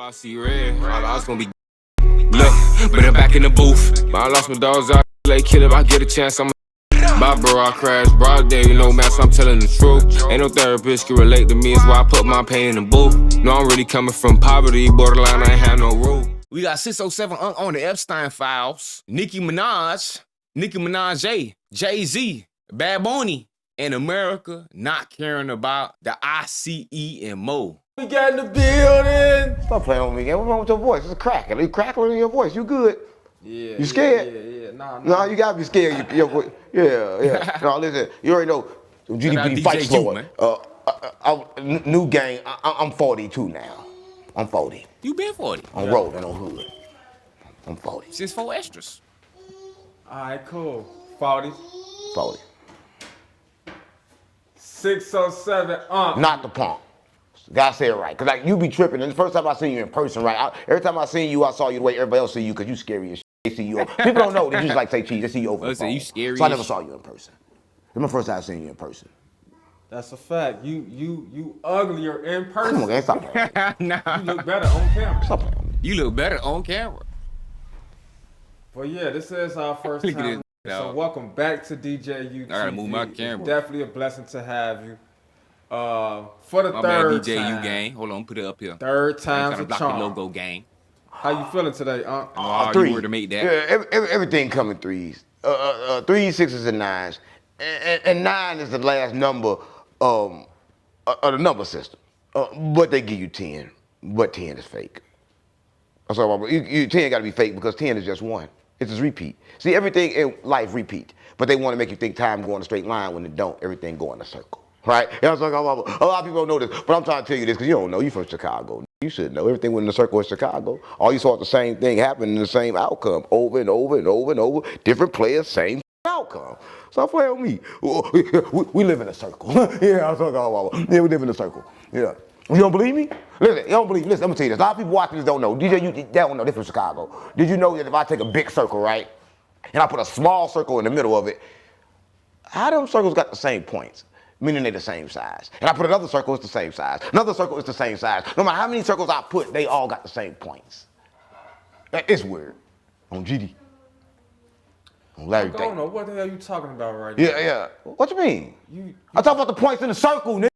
I see red. I was gonna be look, but I'm back in the booth. I lost my dogs out, like kid. If I get a chance, I'm my bro, I crashed broad day, you know, man, so I'm telling the truth. Ain't no therapist can relate to me, it's why I put my pain in the booth. No, I'm really coming from poverty, borderline, I ain't had no rule. We got 607 on the Epstein files. Nicki Minaj, Jay-Z, Bad Bunny, and America not caring about the ICE and Mo. We got in the building. Stop playing with me, man. What's wrong with your voice? It's a crackling. You crackling in your voice. You good? Yeah. You scared? Yeah. Nah. No, you gotta be scared. Your voice. Yeah. No, listen. You already know GDP fight slower. New game. I'm 42 now. I'm 40. You been 40? I'm rolling on hood. I'm 40. Since 4 extras. All right, cool. 40. 40. 607. Not the punk. Gotta say it right. Cause like you be tripping. And the first time I seen you in person, right? Every time I seen you, I saw you the way everybody else see you, cause you scary as shit. They see you. People don't know. They just like say cheese. They see you over the phone. You scary. So I never saw you in person. It's my first time seeing you in person. That's a fact. You uglier in person. Come on, gang, stop playing. Nah. You look better on camera. Stop playing with me. You look better on camera. Well, yeah, this is our first Look at time. this, So dog. welcome back to DjU. I gotta move my camera. Definitely a blessing to have you. For the My third bad, DjU time. gang. Hold on, put it up here. Third time's a block charm. the logo gang. How you feeling today, Three. You were to make that. Yeah, everything come in threes. 3s, 6s, and 9s. And 9 is the last number of the number system. But they give you 10. But 10 is fake. That's all about. 10 got to be fake because 10 is just 1. It's just repeat. See, everything in life repeat. But they want to make you think time go in a straight line when it don't. Everything go in a circle. Right? A lot of people don't know this, but I'm trying to tell you this because you don't know. You from Chicago. You should know. Everything went in a circle in Chicago. All you saw the same thing happen in the same outcome. Over and over and over and over. Different players, same outcome. Stop playing with me. We live in a circle. Yeah, I'm talking about. Yeah, we live in a circle. Yeah. You don't believe me? Listen, you don't believe me. Listen, I'm gonna tell you this. A lot of people watching this don't know. DJ, they don't know. They're from Chicago. Did you know that if I take a big circle, right, and I put a small circle in the middle of it, how them circles got the same points? Meaning they're the same size. And I put another circle, it's the same size. Another circle is the same size. No matter how many circles I put, they all got the same points. It's weird. On GD. On Larry I don't know what the hell you talking about right now. now. Yeah. What you mean? I talk about the points in the circle, nigga.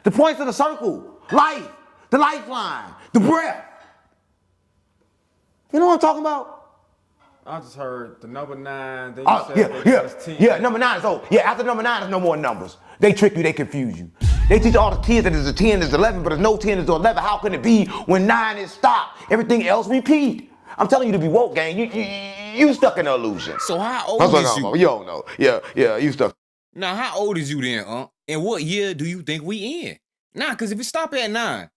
The points in the circle. Life. The lifeline. The breath. You know what I'm talking about? I just heard the number 9. Then you said 10. Yeah, number 9 is old. Yeah, after number 9, there's no more numbers. They trick you, they confuse you. They teach all the kids that there's a 10, there's 11, but there's no 10, there's 11. How can it be when 9 is stopped? Everything else repeat. I'm telling you to be woke, gang. You stuck in an illusion. So how old is you? You don't know. Yeah, you stuck. Now, how old is you then, And what year do you think we in? Nah, because if it stop at 9,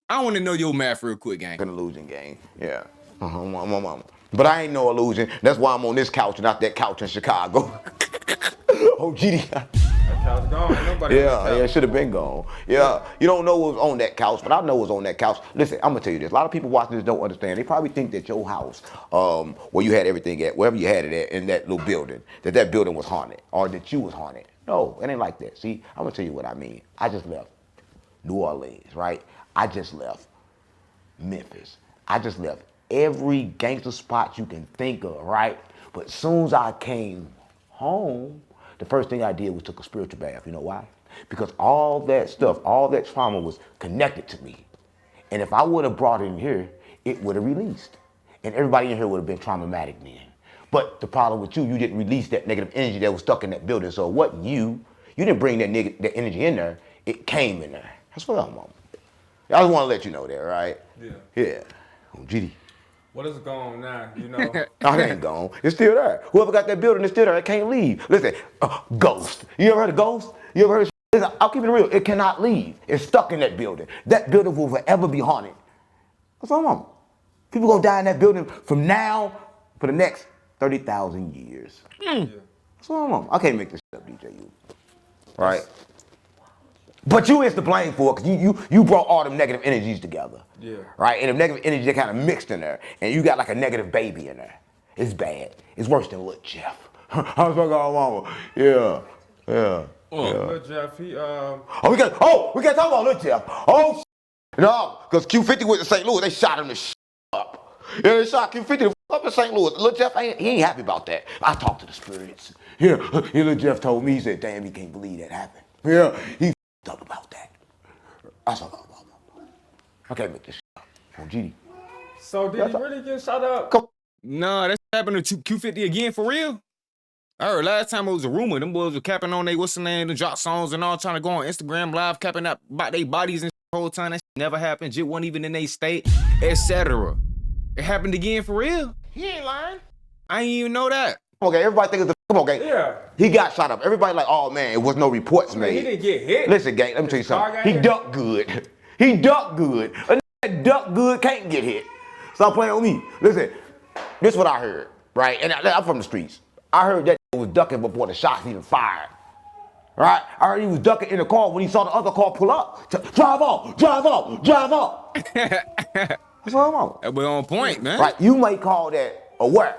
I want to know your math real quick, gang. An illusion, gang. Yeah. Mama. But I ain't no illusion. That's why I'm on this couch and not that couch in Chicago. Oh, GD. That couch gone. Ain't nobody on that couch. Yeah, it should have been gone. Yeah, you don't know what was on that couch, but I know what's on that couch. Listen, I'm gonna tell you this. A lot of people watching this don't understand. They probably think that your house, where you had everything at, wherever you had it at, in that little building, that building was haunted, or that you was haunted. No, it ain't like that. See, I'm gonna tell you what I mean. I just left New Orleans, right? I just left Memphis. I just left every gangster spot you can think of, right? But as soon as I came home, the first thing I did was took a spiritual bath. You know why? Because all that stuff, all that trauma was connected to me. And if I would have brought it in here, it would have released. And everybody in here would have been traumatic then. But the problem with you didn't release that negative energy that was stuck in that building. So what you didn't bring that energy in there, it came in there. That's what I'm on. I just want to let you know that, right? Yeah. Oh, GD. What is gone now, you know? No, it ain't gone. It's still there. Whoever got that building is still there. It can't leave. Listen, ghost. You ever heard of ghost? You ever heard of listen, I'll keep it real. It cannot leave. It's stuck in that building. That building will forever be haunted. That's what I'm on. People gonna die in that building from now for the next 30,000 years. Yeah. That's what I'm on. I can't make this shit up, DjU. Right? But you is to blame for it because you brought all them negative energies together. Yeah. Right? And the negative energy, they kind of mixed in there. And you got like a negative baby in there. It's bad. It's worse than Lil Jeff. I was talking about mama. Yeah. Lil Jeff, he we can't talk about Lil Jeff. Oh, No, because Q50 went to St. Louis, they shot him the shit up. Yeah, they shot Q50 the up in St. Louis. Lil Jeff, he ain't happy about that. I talked to the spirits. Yeah, Lil Jeff told me, he said, damn, he can't believe that happened. Yeah, he up about that. I said, I can't make this shit up. On GD. So did he really get shot up? Come. Nah, that's happened to Q50 again for real. I heard last time it was a rumor. Them boys were capping on they what's the name, the drop songs and all, trying to go on Instagram live, capping up about their bodies and the whole time. That shit never happened. Jit wasn't even in their state, etc. It happened again for real. He ain't lying. I didn't even know that. Okay, everybody think it's come on, gang. Yeah. He got shot up. Everybody like, oh man, it was no reports made. He didn't get hit. Listen, gang, let me tell you something. He ducked good. He ducked good. A nigga duck good can't get hit. Stop playing with me. Listen, this is what I heard, right? And I'm from the streets. I heard that was ducking before the shots even fired. Right? I heard he was ducking in the car when he saw the other car pull up. Drive off, drive off, drive off. What's going on? That was on point, man. Right, you might call that a where.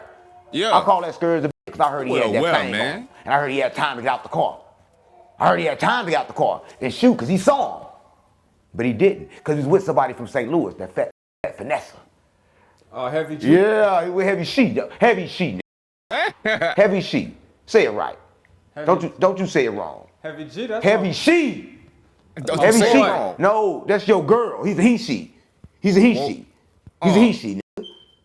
Yeah. I call that scurry because I heard he had that thing man. on. And I heard he had time to get out the car. I heard he had time to get out the car and shoot because he saw him. But he didn't because he was with somebody from St. Louis, that fat finesse. Heavy G. Yeah, with heavy sheet. Heavy sheet. Heavy sheet. Say it right. Don't you say it wrong. Heavy G, that's Heavy sheet. Don't Heavy say it sheet. wrong. No, that's your girl. He's a he she. He's a he she. He's a he she.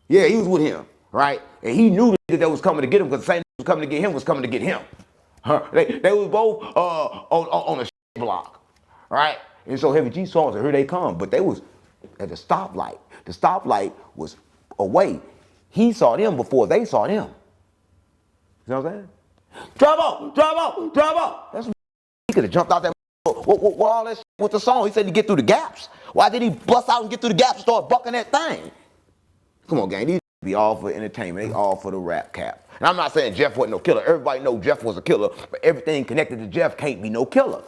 Yeah, he was with him, right? And he knew that was coming to get him because the same was coming to get him was coming to get him. They was both on a block, right? And so Heavy G saw us and here they come, but they was at the stoplight. The stoplight was away. He saw them before they saw them. You know what I'm saying? Drive off, drive off, drive off. That's what he could have jumped out that. What all that with the song? He said to get through the gaps. Why did he bust out and get through the gaps and start bucking that thing? Come on, gang. These be all for entertainment. They all for the rap cap. And I'm not saying Jeff wasn't no killer. Everybody know Jeff was a killer, but everything connected to Jeff can't be no killer.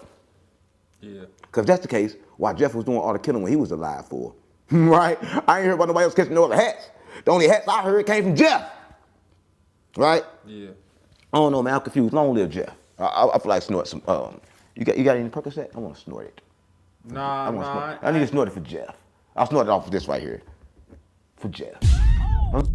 Yeah. Because that's the case, why Jeff was doing all the killing when he was alive for. Right? I ain't heard about nobody else catching no other hats. The only hats I heard came from Jeff. Right? Yeah. I don't know, man. I'm confused. Long live Jeff. I feel like snort some. You got any Percocet? I want to snort it. Nah. I need to snort it for Jeff. I'll snort it off of this right here. For Jeff.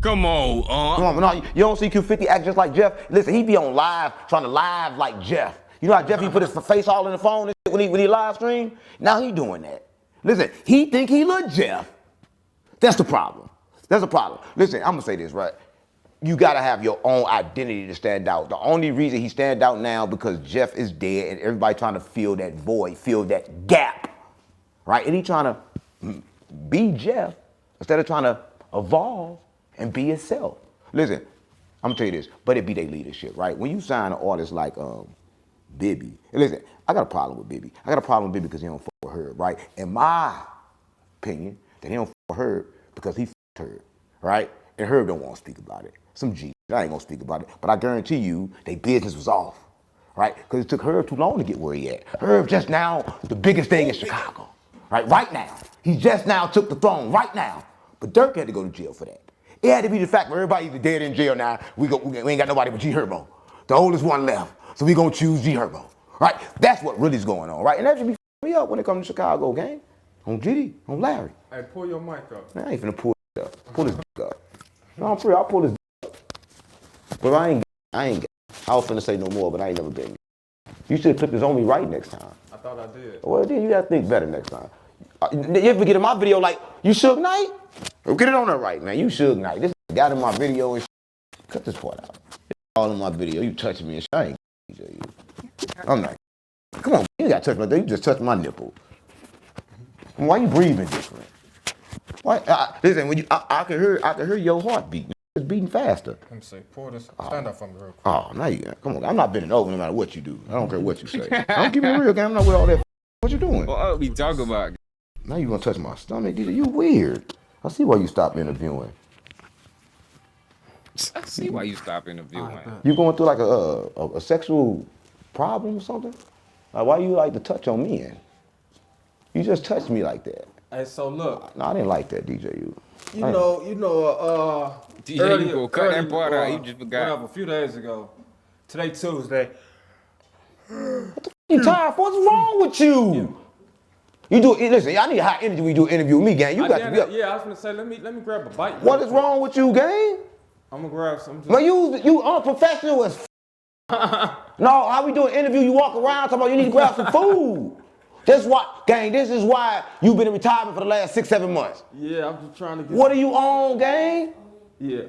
Come on, Come on, no, you don't see Q50 act just like Jeff? Listen, he be on live, trying to live like Jeff. You know how Jeff, he put his face all in the phone and shit when he live stream? Now he doing that. Listen, he think he look Jeff. That's the problem. That's the problem. Listen, I'm gonna say this, right? You gotta have your own identity to stand out. The only reason he stand out now because Jeff is dead and everybody trying to fill that void, fill that gap, right? And he trying to be Jeff instead of trying to evolve and be himself. Listen, I'm gonna tell you this, but it be their leadership, right? When you sign an artist like Bibby, and listen, I got a problem with Bibby. I got a problem with Bibby because he don't fuck with Herb, right? In my opinion, that he don't fuck with Herb because he fucked Herb, right? And Herb don't want to speak about it. Some G, I ain't gonna speak about it, but I guarantee you, their business was off, right? Because it took Herb too long to get where he at. Herb just now the biggest thing in Chicago, right? Right now, he just now took the throne, right now. But Dirk had to go to jail for that. It had to be the fact that everybody either dead in jail now. We ain't got nobody but G Herbo, the oldest one left. So we gonna choose G Herbo, right? That's what really is going on, right? And that should be me up when it comes to Chicago, gang. On GD, on Larry. Hey, pull your mic up. Man, I ain't finna pull it up. Pull this up. No, I'm free. I'll pull this up. But I ain't. I was finna say no more, but I ain't never been. You should have clipped this on me right next time. I thought I did. Well, then you gotta think better next time. You ever get in my video like, you Suge Knight? Well, get it on there right, man. You Suge Knight. This got in my video and cut this part out. It's all in my video. You touching me and I ain't DjU. I'm not. Come on, you got touch my thing. You just touched my nipple. Why you breathing different? Why? Listen, when I can hear your heartbeat. It's beating faster. Let me see. Pull this. Stand up for me real quick. Oh, now you got. Come on, I'm not bending over no matter what you do. I don't care what you say. Don't keep it real, gang. I'm not with all that. What you doing? What we talking about? Now you gonna touch my stomach? You weird. I see why you stopped interviewing. I see why you stop interviewing. You going through like a sexual problem or something? Like why you like to touch on men? You just touched me like that. Hey, so look. No, I didn't like that, DjU. You know, DJ, earlier, you go cut that part out. You just forgot. Whatever, a few days ago. Today, Tuesday. You tired? What's wrong with you? You do listen. I need high energy when you do an interview with me, gang. You got to be up. Yeah, I was gonna say, let me grab a bite. What is wrong with you, gang? I'm gonna grab some. Man, you unprofessional as No, how we do an interview? You walk around talking about you need to grab some food. That's why, gang, this is why you've been in retirement for the last 6-7 months. Yeah, I'm just trying to get. What are you on, gang? Yeah.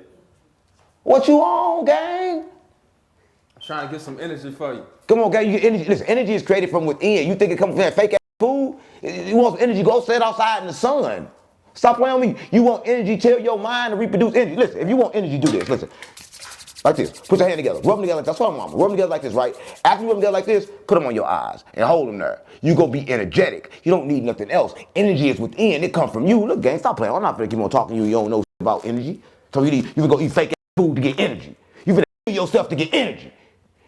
What you on, gang? I'm trying to get some energy for you. Come on, gang, you get energy. Listen, energy is created from within. You think it comes from that fake ass food? You want energy, go sit outside in the sun. Stop playing with me. You want energy, tell your mind to reproduce energy. Listen, if you want energy, do this. Listen. Like this. Put your hand together. Rub them together. That's what I'm on. Rub them together like this, right? After you rub them together like this, put them on your eyes and hold them there. You gonna be energetic. You don't need nothing else. Energy is within. It comes from you. Look, gang, stop playing. I'm not gonna keep on talking to you. You don't know about energy. So you can go eat fake ass food to get energy. You finna kill yourself to get energy.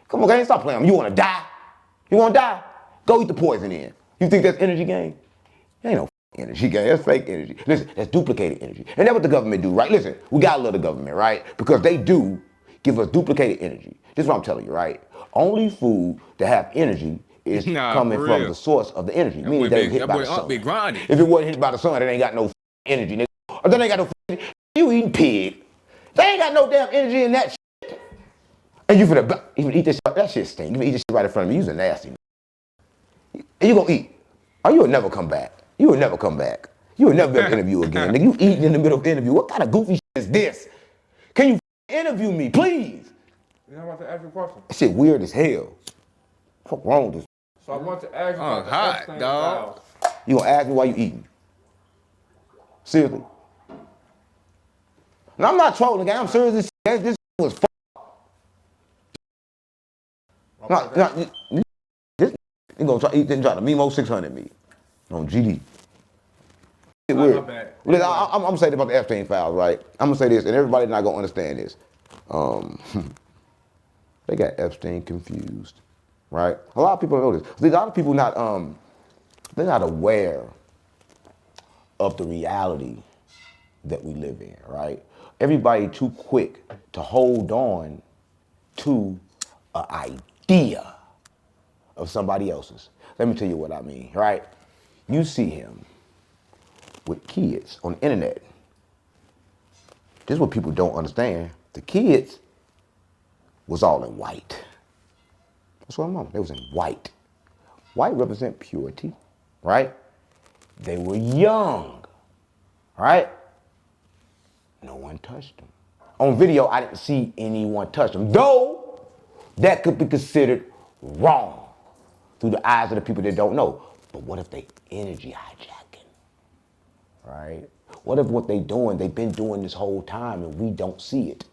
Come on, gang, stop playing. You wanna die? You wanna die? Go eat the poison in. You think that's energy, gang? Ain't no energy, gang. That's fake energy. Listen, that's duplicated energy. And that's what the government do, right? Listen, we gotta love the government, right? Because they do give us duplicated energy. This is what I'm telling you, right? Only food that have energy is coming from the source of the energy. Meaning they hit by the sun. If it wasn't hit by the sun, it ain't got no energy. Nigga. Or they ain't got no energy. You eating pig. They ain't got no damn energy in that shit. And you finna eat this shit. That shit stink. You finna eat this shit right in front of me. You's a nasty. And you gonna eat. Or you will never come back. You will never come back. You will never be able to interview again. Nigga, you eating in the middle of the interview. What kind of goofy shit is this? Can you interview me, please? You know, I'm about to ask you a question. That shit weird as hell. What's wrong with this? So I want to ask you about the hot, Epstein dog. files. You gonna ask me why you eating? Seriously? No, I'm not trolling, gang. I'm serious. This was f***. This you gonna try to Memo 600 me on GD. It's weird. Listen, I'm gonna say this about the Epstein files, right? I'm gonna say this, and everybody's not gonna understand this. They got Epstein confused, right? A lot of people don't know this. A lot of people they're not aware of the reality that we live in, right? Everybody too quick to hold on to an idea of somebody else's. Let me tell you what I mean, right? You see him with kids on the internet. This is what people don't understand. The kids was all in white. That's what I'm on. They was in white. White represent purity, right? They were young, right? No one touched them. On video, I didn't see anyone touch them, though that could be considered wrong through the eyes of the people that don't know. But what if they energy hijacking, right? What if what they doing, they've been doing this whole time and we don't see it?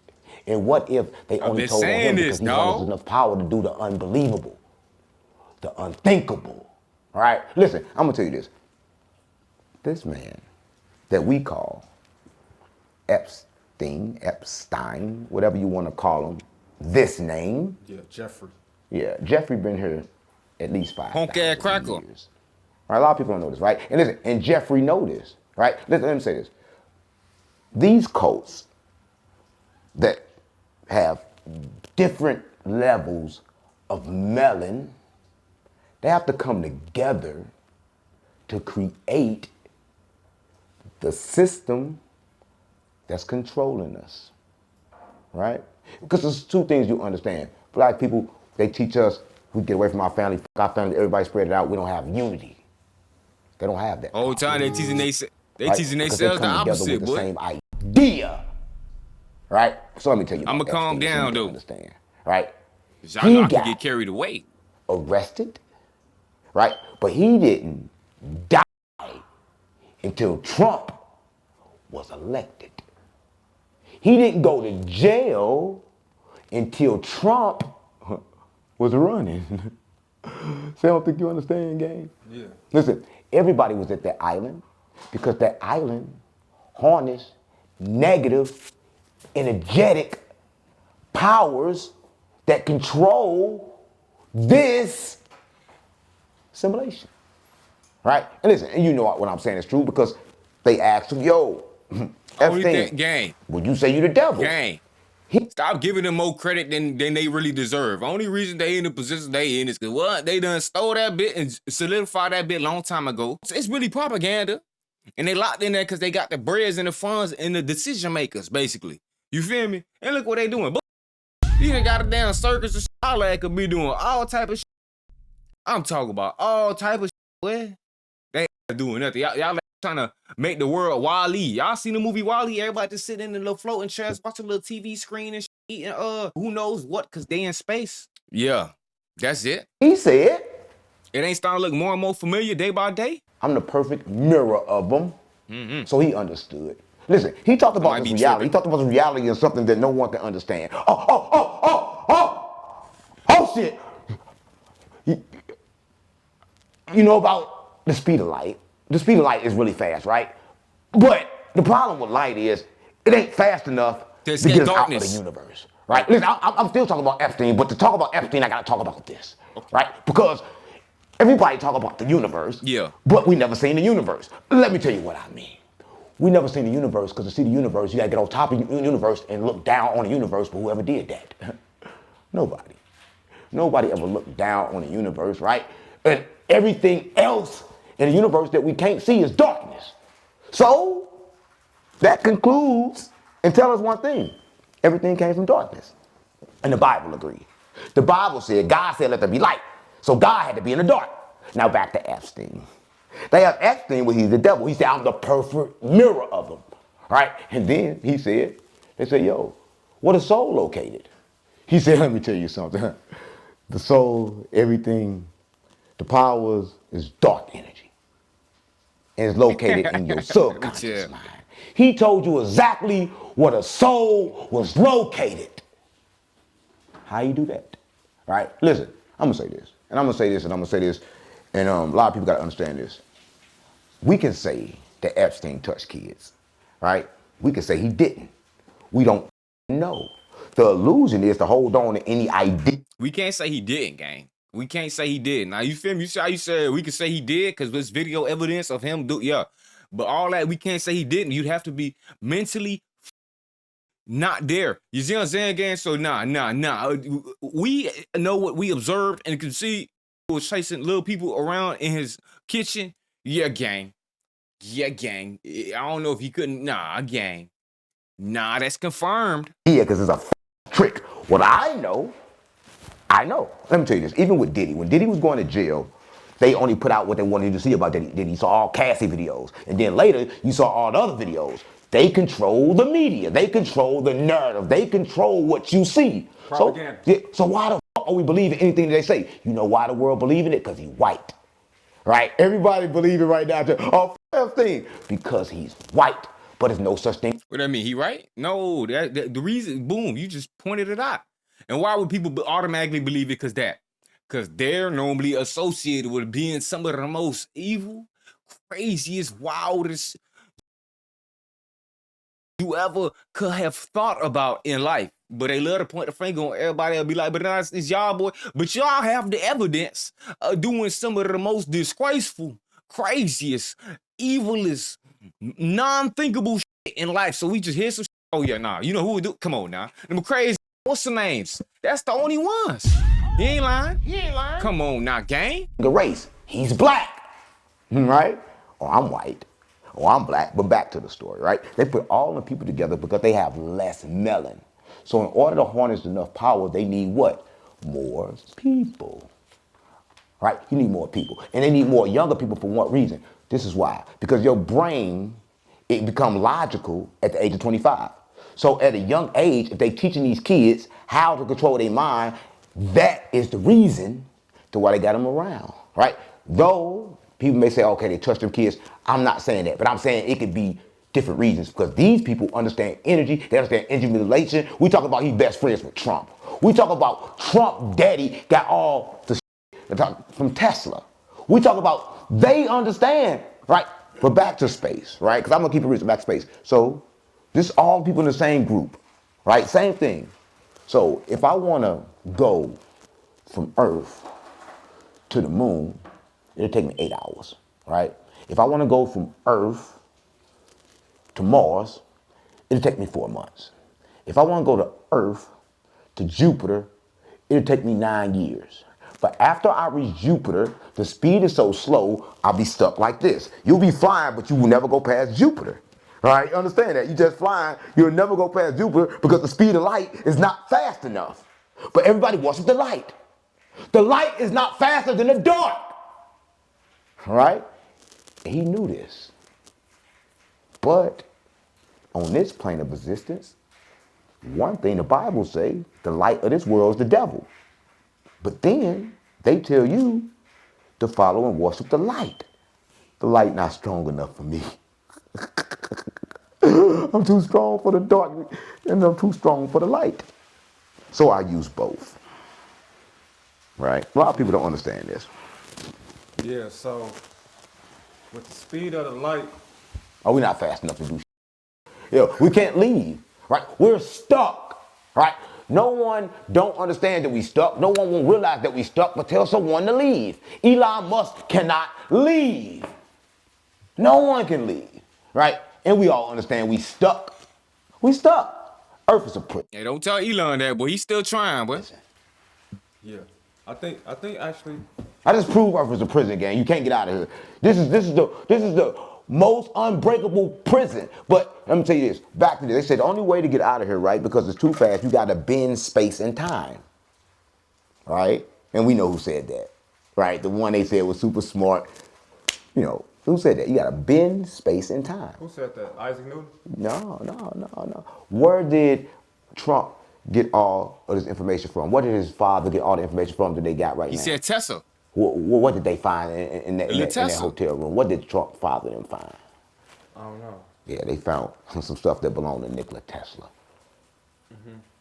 And what if they only told on him because he has enough power to do the unbelievable, the unthinkable, right? Listen, I'm gonna tell you this. This man that we call Epstein, whatever you wanna call him, this name. Yeah, Jeffrey. Yeah, Jeffrey been here at least 5,000 years. Right, a lot of people don't know this, right? And listen, and Jeffrey know this, right? Listen, let me say this. These cults that have different levels of melon, they have to come together to create the system that's controlling us, right? Because there's two things you understand. Black people, they teach us, we get away from our family, everybody spread it out, we don't have unity. They don't have that. Whole time they teaching themselves the opposite, with boy. the same idea, right? So let me tell you. I'ma calm down though. Understand, right? Y'all know I can get carried away. Arrested, right? But he didn't die until Trump was elected. He didn't go to jail until Trump was running. See, I don't think you understand, gang. Yeah. Listen, everybody was at that island because that island harnessed negative, energetic powers that control this simulation, right? And listen, and you know what I'm saying is true because they asked him, yo, Only thing, gang. would you say you the devil? Gang. Stop giving them more credit than they really deserve. Only reason they in the position they in is because what? They done stole that bit and solidified that bit long time ago. It's really propaganda. And they locked in there because they got the breads and the funds and the decision makers, basically. You feel me? And look what they doing. But you ain't got a damn circus or shit. All that could be doing all type of shit. I'm talking about all type of shit. What? They ain't doing nothing. Y'all trying to make the world Wall-E. Y'all seen the movie Wall-E? Everybody just sitting in the little floating chairs, watching a little TV screen and shit, eating who knows what, because they in space. Yeah, that's it. He said, it ain't starting to look more and more familiar day by day. I'm the perfect mirror of them. So he understood. Listen, he talked about this reality. He talked about this reality as something that no one can understand. Oh, shit. You know about the speed of light. The speed of light is really fast, right? But the problem with light is it ain't fast enough to get us out of the universe, right? Listen, I'm still talking about Epstein, but to talk about Epstein, I gotta talk about this, right? Because everybody talk about the universe, but we never seen the universe. Let me tell you what I mean. We never seen the universe, because to see the universe, you gotta get on top of the universe and look down on the universe, but whoever did that? Nobody. Nobody ever looked down on the universe, right? And everything else in the universe that we can't see is darkness. So that concludes and tell us one thing. Everything came from darkness. And the Bible agreed. The Bible said, God said, let there be light. So God had to be in the dark. Now back to Epstein. They have Epstein where he's the devil. He said, I'm the perfect mirror of them. Right? And then he said, they said, yo, where the soul located? He said, let me tell you something. The soul, everything, the powers is dark energy. And it's located in your subconscious mind. He told you exactly where the soul was located. How you do that? Right? Listen, I'm gonna say this, and I'm gonna say this, and I'm gonna say this, and a lot of people gotta understand this. We can say that Epstein touched kids, right? We can say he didn't. We don't know. The illusion is to hold on to any idea. We can't say he didn't, gang. We can't say he did. Now, you feel me? You see how you said we can say he did because there's video evidence of him do, yeah. But all that, we can't say he didn't. You'd have to be mentally not there. You see what I'm saying, gang? So, nah. We know what we observed and can see. He was chasing little people around in his kitchen. Yeah, gang. Yeah, gang. I don't know if he couldn't. Nah, gang. Nah, that's confirmed. Yeah, because it's a trick. What I know. Let me tell you this. Even with Diddy, when Diddy was going to jail, they only put out what they wanted you to see about Diddy. Diddy saw all Cassie videos. And then later, you saw all the other videos. They control the media. They control the narrative. They control what you see. So why the fuck are we believing anything that they say? You know why the world believing it? Because he's white. Right? Everybody believe it right now. Oh, thing. Because he's white. But there's no such thing. What do I mean? He right? No, the reason, boom, you just pointed it out. And why would people automatically believe it? Because they're normally associated with being some of the most evil, craziest, wildest you ever could have thought about in life. But they love to point the finger on everybody and be like, but nah, it's y'all, boy. But y'all have the evidence of doing some of the most disgraceful, craziest, evilest, non-thinkable shit in life. So we just hear some shit. Oh, yeah, nah. You know who would do? Come on now. Them crazy. What's the names? That's the only ones. He ain't lying. Come on now, gang. The race. He's black. Right? Or I'm white. Or I'm black. But back to the story, right? They put all the people together because they have less melon. So in order to harness enough power, they need what? More people. Right? You need more people. And they need more younger people for what reason? This is why. Because your brain, it becomes logical at the age of 25. So at a young age, if they teaching these kids how to control their mind, that is the reason to why they got them around, right? Though people may say, okay, they touch them kids. I'm not saying that, but I'm saying it could be different reasons because these people understand energy. They understand energy manipulation. We talk about he's best friends with Trump. We talk about Trump daddy got all the shit from Tesla. We talk about they understand, right? But back to space, right? Because I'm going to keep it real, back to space. So this all people in the same group, right? Same thing. So if I want to go from Earth to the moon, it'll take me 8 hours, right? If I want to go from Earth to Mars, it'll take me 4 months. If I want to go to Earth, to Jupiter, it'll take me 9 years. But after I reach Jupiter, the speed is so slow, I'll be stuck like this. You'll be flying, but you will never go past Jupiter. Right? You understand that? You just flying, you'll never go past Jupiter because the speed of light is not fast enough. But everybody worships the light. The light is not faster than the dark. All right? He knew this. But on this plane of existence, one thing the Bible say, the light of this world is the devil. But then they tell you to follow and worship the light. The light not strong enough for me. I'm too strong for the dark and I'm too strong for the light. So I use both. Right? A lot of people don't understand this. Yeah, so with the speed of the light, Oh, we're not fast enough to do shit. Yeah, we can't leave. Right? We're stuck. Right? No one don't understand that we stuck. No one will realize that we stuck, but tell someone to leave. Elon Musk cannot leave. No one can leave. Right? And we all understand we stuck. We stuck. Earth is a prison. Hey, don't tell Elon that, boy. He's still trying, boy. yeah. I think actually, I just proved Earth is a prison, gang. You can't get out of here. This is the most unbreakable prison. But let me tell you this. Back to this. They said the only way to get out of here, right? Because it's too fast, you got to bend space and time. Right? And we know who said that. Right? The one they said was super smart. You know, who said that? You got to bend space and time. who said that? Isaac Newton? No. Where did Trump get all of this information from? Where did his father get all the information from that they got right now? He said Tesla. What did they find in that hotel room? What did Trump father them find? I don't know. Yeah, they found some stuff that belonged to Nikola Tesla.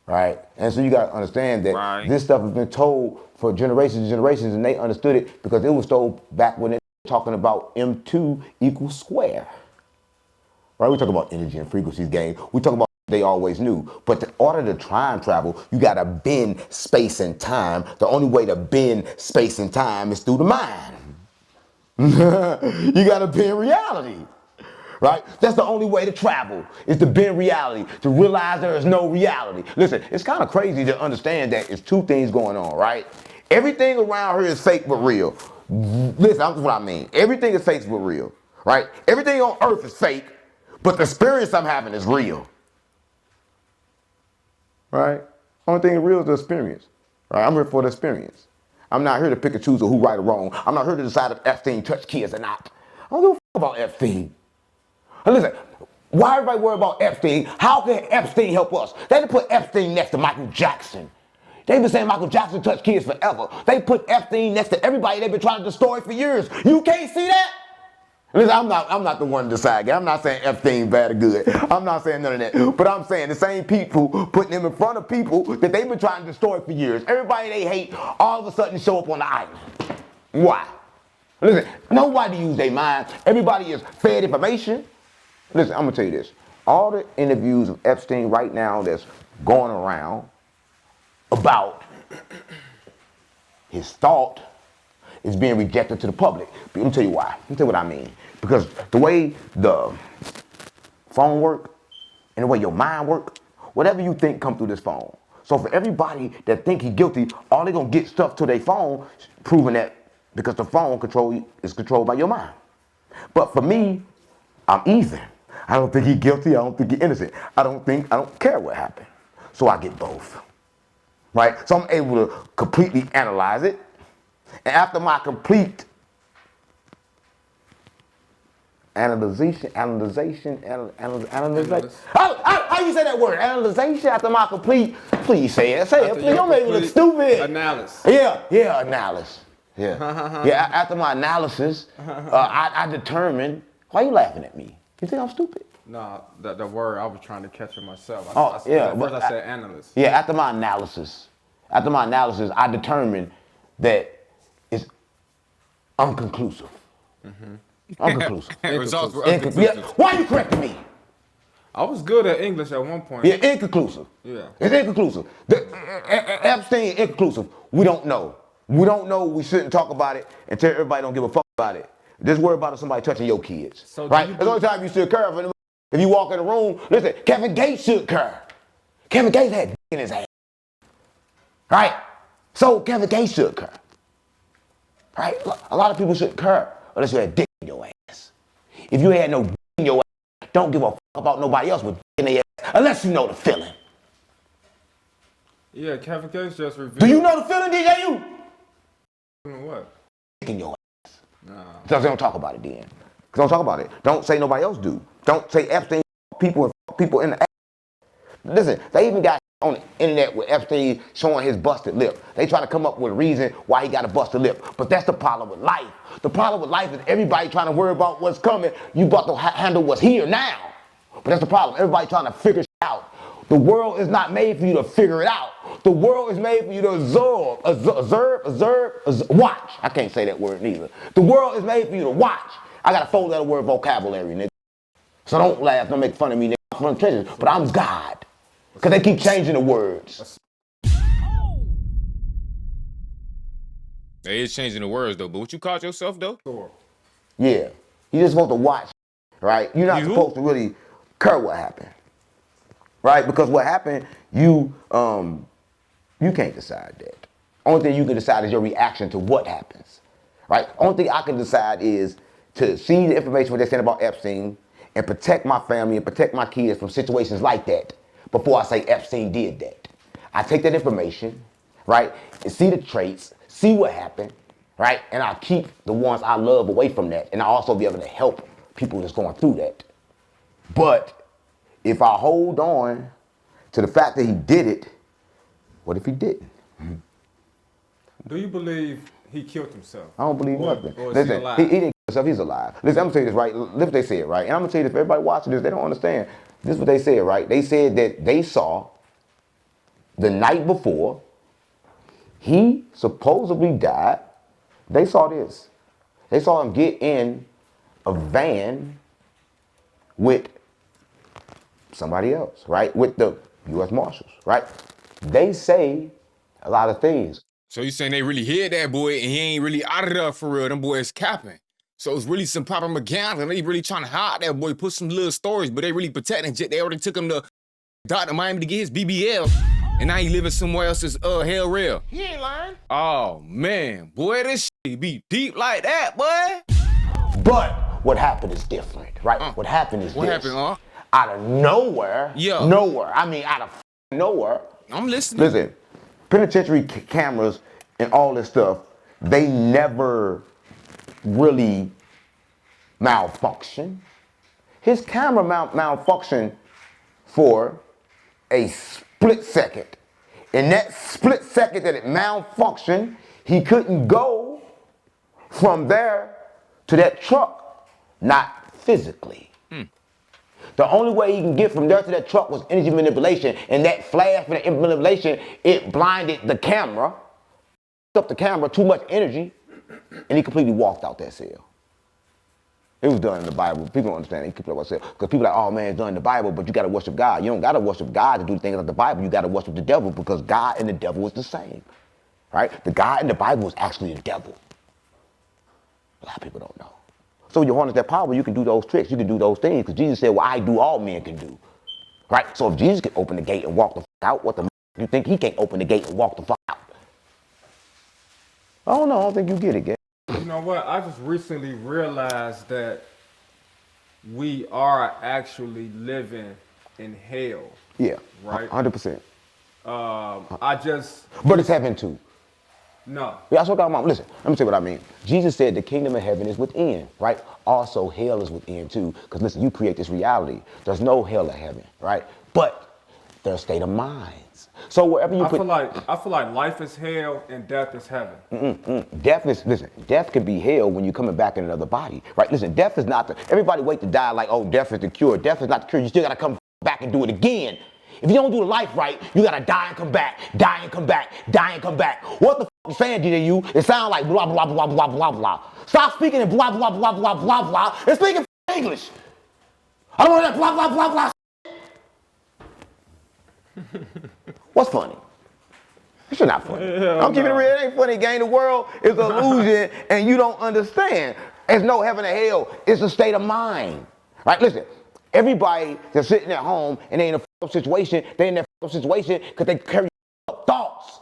Right? And so you got to understand that this stuff has been told for generations and generations, and they understood it because it was told back when they were talking about M2 equals square. Right? We talk about energy and frequencies, gang. We talk about they always knew. But in order to time travel, you got to bend space and time. The only way to bend space and time is through the mind. You got to bend reality. Right? That's the only way to travel, is to bend reality, to realize there is no reality. Listen, it's kind of crazy to understand that it's two things going on, right? Everything around here is fake but real. Listen, that's what I mean. Everything is fake but real, right? Everything on earth is fake, but the experience I'm having is real. Right? Only thing real is the experience. Right? I'm here for the experience. I'm not here to pick and choose who right or wrong. I'm not here to decide if Epstein touched kids or not. I don't give a f about Epstein. And listen, why everybody worry about Epstein? How can Epstein help us? They didn't put Epstein next to Michael Jackson. They've been saying Michael Jackson touched kids forever. They put Epstein next to everybody they've been trying to destroy for years. You can't see that? Listen, I'm not the one to decide. I'm not saying Epstein bad or good. I'm not saying none of that. But I'm saying the same people putting him in front of people that they've been trying to destroy for years. Everybody they hate all of a sudden show up on the island. Why? Listen, nobody use their mind. Everybody is fed information. Listen, I'm going to tell you this. All the interviews of Epstein right now that's going around about his thought is being rejected to the public. But let me tell you why. Let me tell you what I mean. Because the way the phone work and the way your mind work, whatever you think come through this phone. So for everybody that think he's guilty, all they going to get stuff to their phone, proving that because the phone is controlled by your mind. But for me, I'm even. I don't think he's guilty. I don't think he's innocent. I don't care what happened. So I get both. Right? So I'm able to completely analyze it. And after my complete analyzation. How you say that word? Analyzation after my complete, please say it. Say it, please. Don't make me look stupid. Analysis. Yeah, analysis. Yeah, after my analysis, I determined, why are you laughing at me? You think I'm stupid? No, the word I was trying to catch it myself. First I said analyst. Yeah, after my analysis, I determined that it's unconclusive. Unconclusive. Results were unconclusive. Yeah. Why are you correcting me? I was good at English at one point. Yeah, inconclusive. Yeah. It's inconclusive. Epstein, inconclusive. We don't know. We don't know. We shouldn't talk about it until everybody don't give a fuck about it. Just worry about somebody touching your kids. So right? That's the only time you should care. If you walk in the room, listen, Kevin Gates should care. Kevin Gates had dick in his ass. Right? So Kevin Gates should care. Right? A lot of people shouldn't care unless you had dick in your ass. If you had no dick in your ass, don't give a fuck about nobody else with dick in their ass unless you know the feeling. Yeah, Kevin Gates just revealed. Do you know the feeling, DjU? What? Dick in your ass. Nah. So don't talk about it then. Don't talk about it. Don't say nobody else do. Don't say Epstein people and people in the ass. Listen, they even got on the internet with Epstein showing his busted lip. They try to come up with a reason why he got a busted lip. But that's the problem with life. The problem with life is everybody trying to worry about what's coming. You about to handle what's here now. But that's the problem. Everybody trying to figure shit out. The world is not made for you to figure it out. The world is made for you to watch. I can't say that word neither. The world is made for you to watch. I got a 4-letter word vocabulary, nigga. So don't laugh, don't make fun of me, nigga. I'm from the trenches, but I'm God. Because they keep changing the words. They is changing the words though, but what you called yourself though? Sure. Yeah. You just want to watch, right? You're not You? supposed to really care what happened. Right? Because what happened, you can't decide that. Only thing you can decide is your reaction to what happens. Right? Only thing I can decide is to see the information what they're saying about Epstein and protect my family and protect my kids from situations like that before I say Epstein did that. I take that information, right, and see the traits, see what happened, right, and I'll keep the ones I love away from that, and I'll also be able to help people that's going through that. But if I hold on to the fact that he did it, what if he didn't? Do you believe he killed himself? I don't believe nothing. Or is Listen, he alive? he didn't kill himself, he's alive. Listen, I'm gonna tell you this, right? Look what they said, right? And I'm gonna tell you this, for everybody watching this, they don't understand. This is what they said, right? They said that they saw the night before he supposedly died. They saw this. They saw him get in a van with somebody else, right? With the U.S. Marshals, right? They say a lot of things. So you saying they really hid that boy and he ain't really out of there for real? Them boys capping. So it's really some propaganda and they really trying to hide that boy, put some little stories, but they really protecting. They already took him to Dr. Miami to get his BBL, and now he living somewhere else is hell real. He ain't lying. Oh man, boy, this shit be deep like that, boy. But what happened is different, right? What happened is What this. happened, Out of nowhere, Yeah. nowhere, I mean out of nowhere. I'm listening. Listen, penitentiary cameras and all this stuff, they never really malfunction. His camera malfunctioned for a split second. In that split second that it malfunctioned, he couldn't go from there to that truck, not physically. The only way he can get from there to that truck was energy manipulation, and that flash for the energy manipulation, it blinded the camera, up the camera, too much energy, and he completely walked out that cell. It was done in the Bible. People don't understand. He keep up cell because people are like, oh man, it's done in the Bible, but you got to worship God. You don't got to worship God to do things like the Bible. You got to worship the devil because God and the devil is the same, right? The God in the Bible is actually the devil. A lot of people don't know. So when you harness that power, you can do those tricks, you can do those things, because Jesus said, well, I do all men can do. Right? So if Jesus can open the gate and walk the fuck out, what the you think he can't open the gate and walk the fuck out? I don't know, I don't think you get it, Gary. You know what? I just recently realized that we are actually living in hell. Yeah, Right. 100%. But it's heaven too. No. Yeah, that's what I'm about. Listen, let me tell you what I mean. Jesus said the kingdom of heaven is within, right? Also, hell is within too. Because listen, you create this reality. There's no hell or heaven, right? But there's state of minds. So wherever you I feel like life is hell and death is heaven. Death can be hell when you're coming back in another body, right? Listen, death is not everybody wait to die like, oh, death is the cure. Death is not the cure. You still got to come back and do it again. If you don't do the life right, you got to die and come back, die and come back, die and come back. What the you saying, DjU? It sounds like blah, blah, blah, blah, blah, blah. Stop speaking in blah, blah, blah, blah, blah, blah, and speak in English. I don't want that blah, blah, blah, blah. What's funny? This shit not funny. I'm keeping it real. It ain't funny, gang. The world is an illusion, and you don't understand. There's no heaven or hell. It's a state of mind. Right? Listen, everybody that's sitting at home and ain't a up situation. They in that up situation because they carry up thoughts.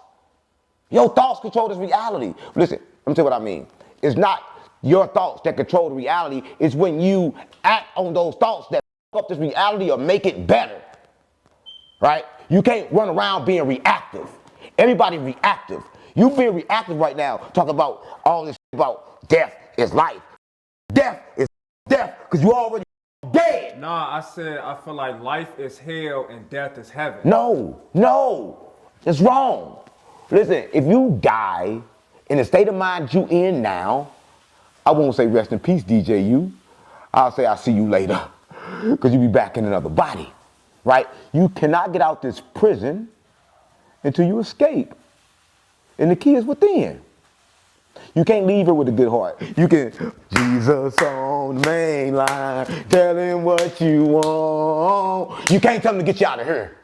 Your thoughts control this reality. Listen, let me tell you what I mean. It's not your thoughts that control the reality. It's when you act on those thoughts that up this reality or make it better. Right? You can't run around being reactive. Everybody reactive. You being reactive right now, talking about all this about death is life. Death is death because you already dead. Nah, I said I feel like life is hell and death is heaven. No. It's wrong. Listen, if you die in the state of mind you in now, I won't say rest in peace, DjU. I'll say I'll see you later because you'll be back in another body, right? You cannot get out this prison until you escape. And the key is within. You can't leave her with a good heart. You can, Jesus on the main line, tell him what you want. You can't tell him to get you out of here.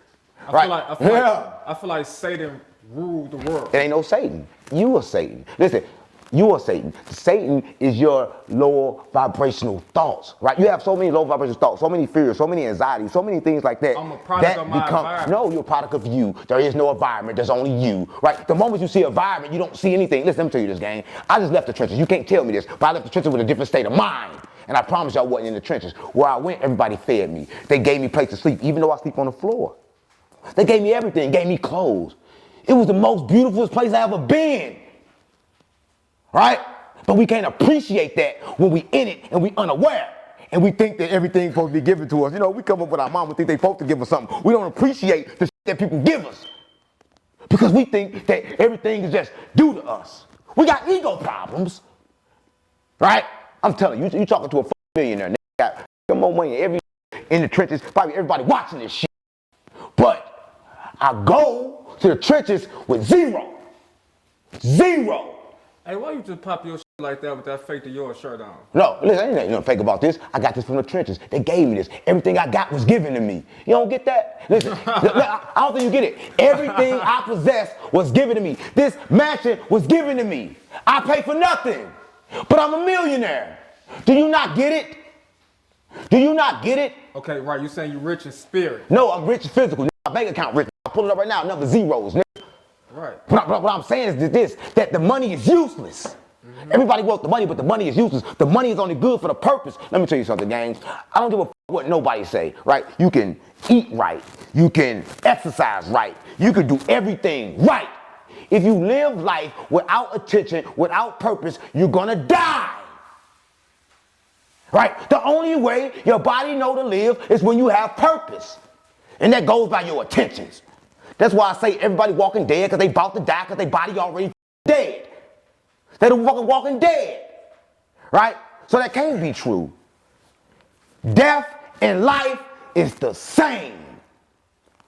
I feel like Satan ruled the world. It ain't no Satan. You are Satan. Listen, you are Satan. Satan is your lower vibrational thoughts, right? You have so many low vibrational thoughts, so many fears, so many anxieties, so many things like that. I'm a product of my environment. No, you're a product of you. There is no environment. There's only you, right? The moment you see environment, you don't see anything. Listen, let me tell you this, gang. I just left the trenches. You can't tell me this, but I left the trenches with a different state of mind. And I promise y'all wasn't in the trenches. Where I went, everybody fed me. They gave me place to sleep, even though I sleep on the floor. They gave me everything, gave me clothes. It was the most beautiful place I ever been. Right? But we can't appreciate that when we in it and we unaware. And we think that everything's supposed to be given to us. You know, we come up with our mom, we think they're supposed to give us something. We don't appreciate the shit that people give us. Because we think that everything is just due to us. We got ego problems. Right? I'm telling you, you talking to a millionaire. They got more money in the trenches, probably everybody watching this shit. But I go to the trenches with zero. Hey, why you just pop your shit like that with that fake to your shirt on? No, listen, ain't nothing fake about this. I got this from the trenches. They gave me this. Everything I got was given to me. You don't get that? Listen, I don't think you get it. Everything I possess was given to me. This mansion was given to me. I pay for nothing, but I'm a millionaire. Do you not get it? Do you not get it? Okay, right, you saying you rich in spirit. No, I'm rich physical. My bank account rich. I'll pull it up right now, number zeros. Right. What I'm saying is this, that the money is useless. Mm-hmm. Everybody wants the money, but the money is useless. The money is only good for the purpose. Let me tell you something, gang. I don't give a f what nobody say, right? You can eat right. You can exercise right. You can do everything right. If you live life without attention, without purpose, you're gonna die. Right? The only way your body know to live is when you have purpose. And that goes by your attentions. That's why I say everybody walking dead because they about to die because their body already dead. They the fucking walking dead. Right? So that can't be true. Death and life is the same.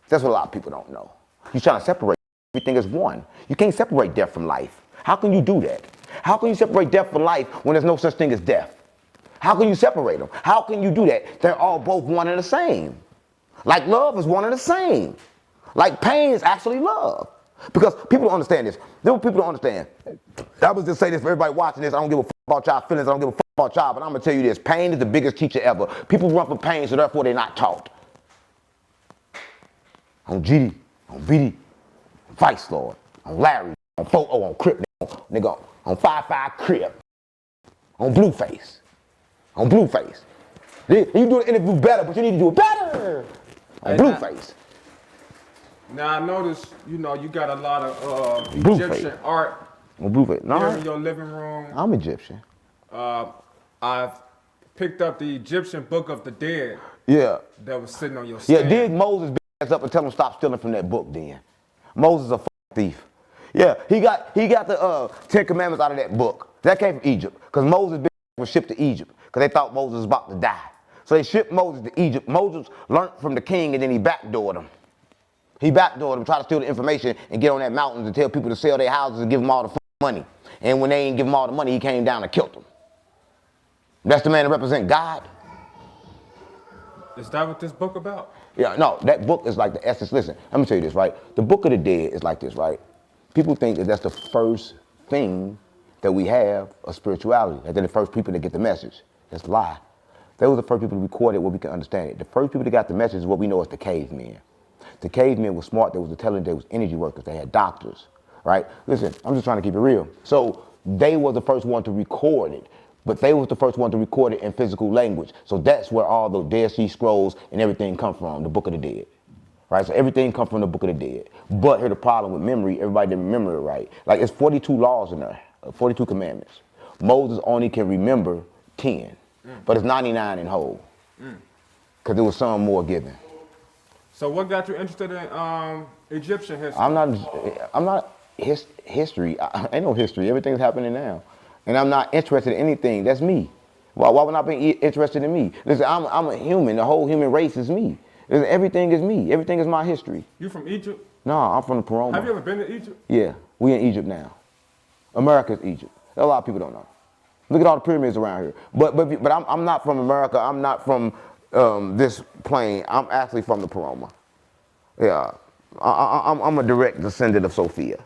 That's what a lot of people don't know. You're trying to separate. Everything is one. You can't separate death from life. How can you do that? How can you separate death from life when there's no such thing as death? How can you separate them? How can you do that? They're all both one and the same. Like love is one and the same. Like pain is actually love. Because people don't understand this. People don't understand. I was just say this for everybody watching this. I don't give a fuck about y'all feelings. I don't give a fuck about y'all. But I'm going to tell you this. Pain is the biggest teacher ever. People run from pain, so therefore they're not taught. On GD, on BD, on Vice Lord, on Larry, on Photo, on Crip, nigga, on 5-5 Crip, on Blueface. On Blueface. You do the interview better, but you need to do it better. On Blueface. Now I notice, you know, you got a lot of Egyptian art on Blueface. No, here in your living room. I'm Egyptian. I've picked up the Egyptian Book of the Dead. Yeah. That was sitting on your stand. Yeah, dig Moses' ass up and tell him stop stealing from that book then. Moses is a thief. Yeah, he got the 10 Commandments out of that book. That came from Egypt. Because Moses was shipped to Egypt. Because they thought Moses was about to die. So they shipped Moses to Egypt. Moses learned from the king and then he backdoored him. He backdoored him, tried to steal the information and get on that mountain and tell people to sell their houses and give them all the money. And when they ain't give him all the money, he came down and killed them. That's the man that represent God. Is that what this book about? Yeah, no, that book is like the essence. Listen, let me tell you this, right? The Book of the Dead is like this, right? People think that that's the first thing that we have of spirituality. That they're the first people that get the message. That's a lie. They were the first people to record it where we can understand it. The first people that got the message is what we know as the cavemen. The cavemen were smart, they was intelligent, they was energy workers, they had doctors, right? Listen, I'm just trying to keep it real. So they were the first one to record it, but they was the first one to record it in physical language. So that's where all the Dead Sea Scrolls and everything come from, the Book of the Dead. Right, so everything comes from the Book of the Dead. But here's the problem with memory, everybody didn't remember it right. Like it's 42 laws in there, 42 commandments. Moses only can remember 10, but it's 99 in whole. Because there was some more given. So what got you interested in Egyptian history? I'm not history. Ain't no history. Everything's happening now. And I'm not interested in anything. That's me. Why would I be interested in me? Listen, I'm a human. The whole human race is me. Listen, everything is me. Everything is my history. You from Egypt? No, I'm from the Paroma. Have you ever been to Egypt? Yeah, we in Egypt now. America's Egypt. A lot of people don't know. Look at all the pyramids around here. But I'm not from America. I'm not from this plane. I'm actually from the Paroma. Yeah, I'm a direct descendant of Sophia.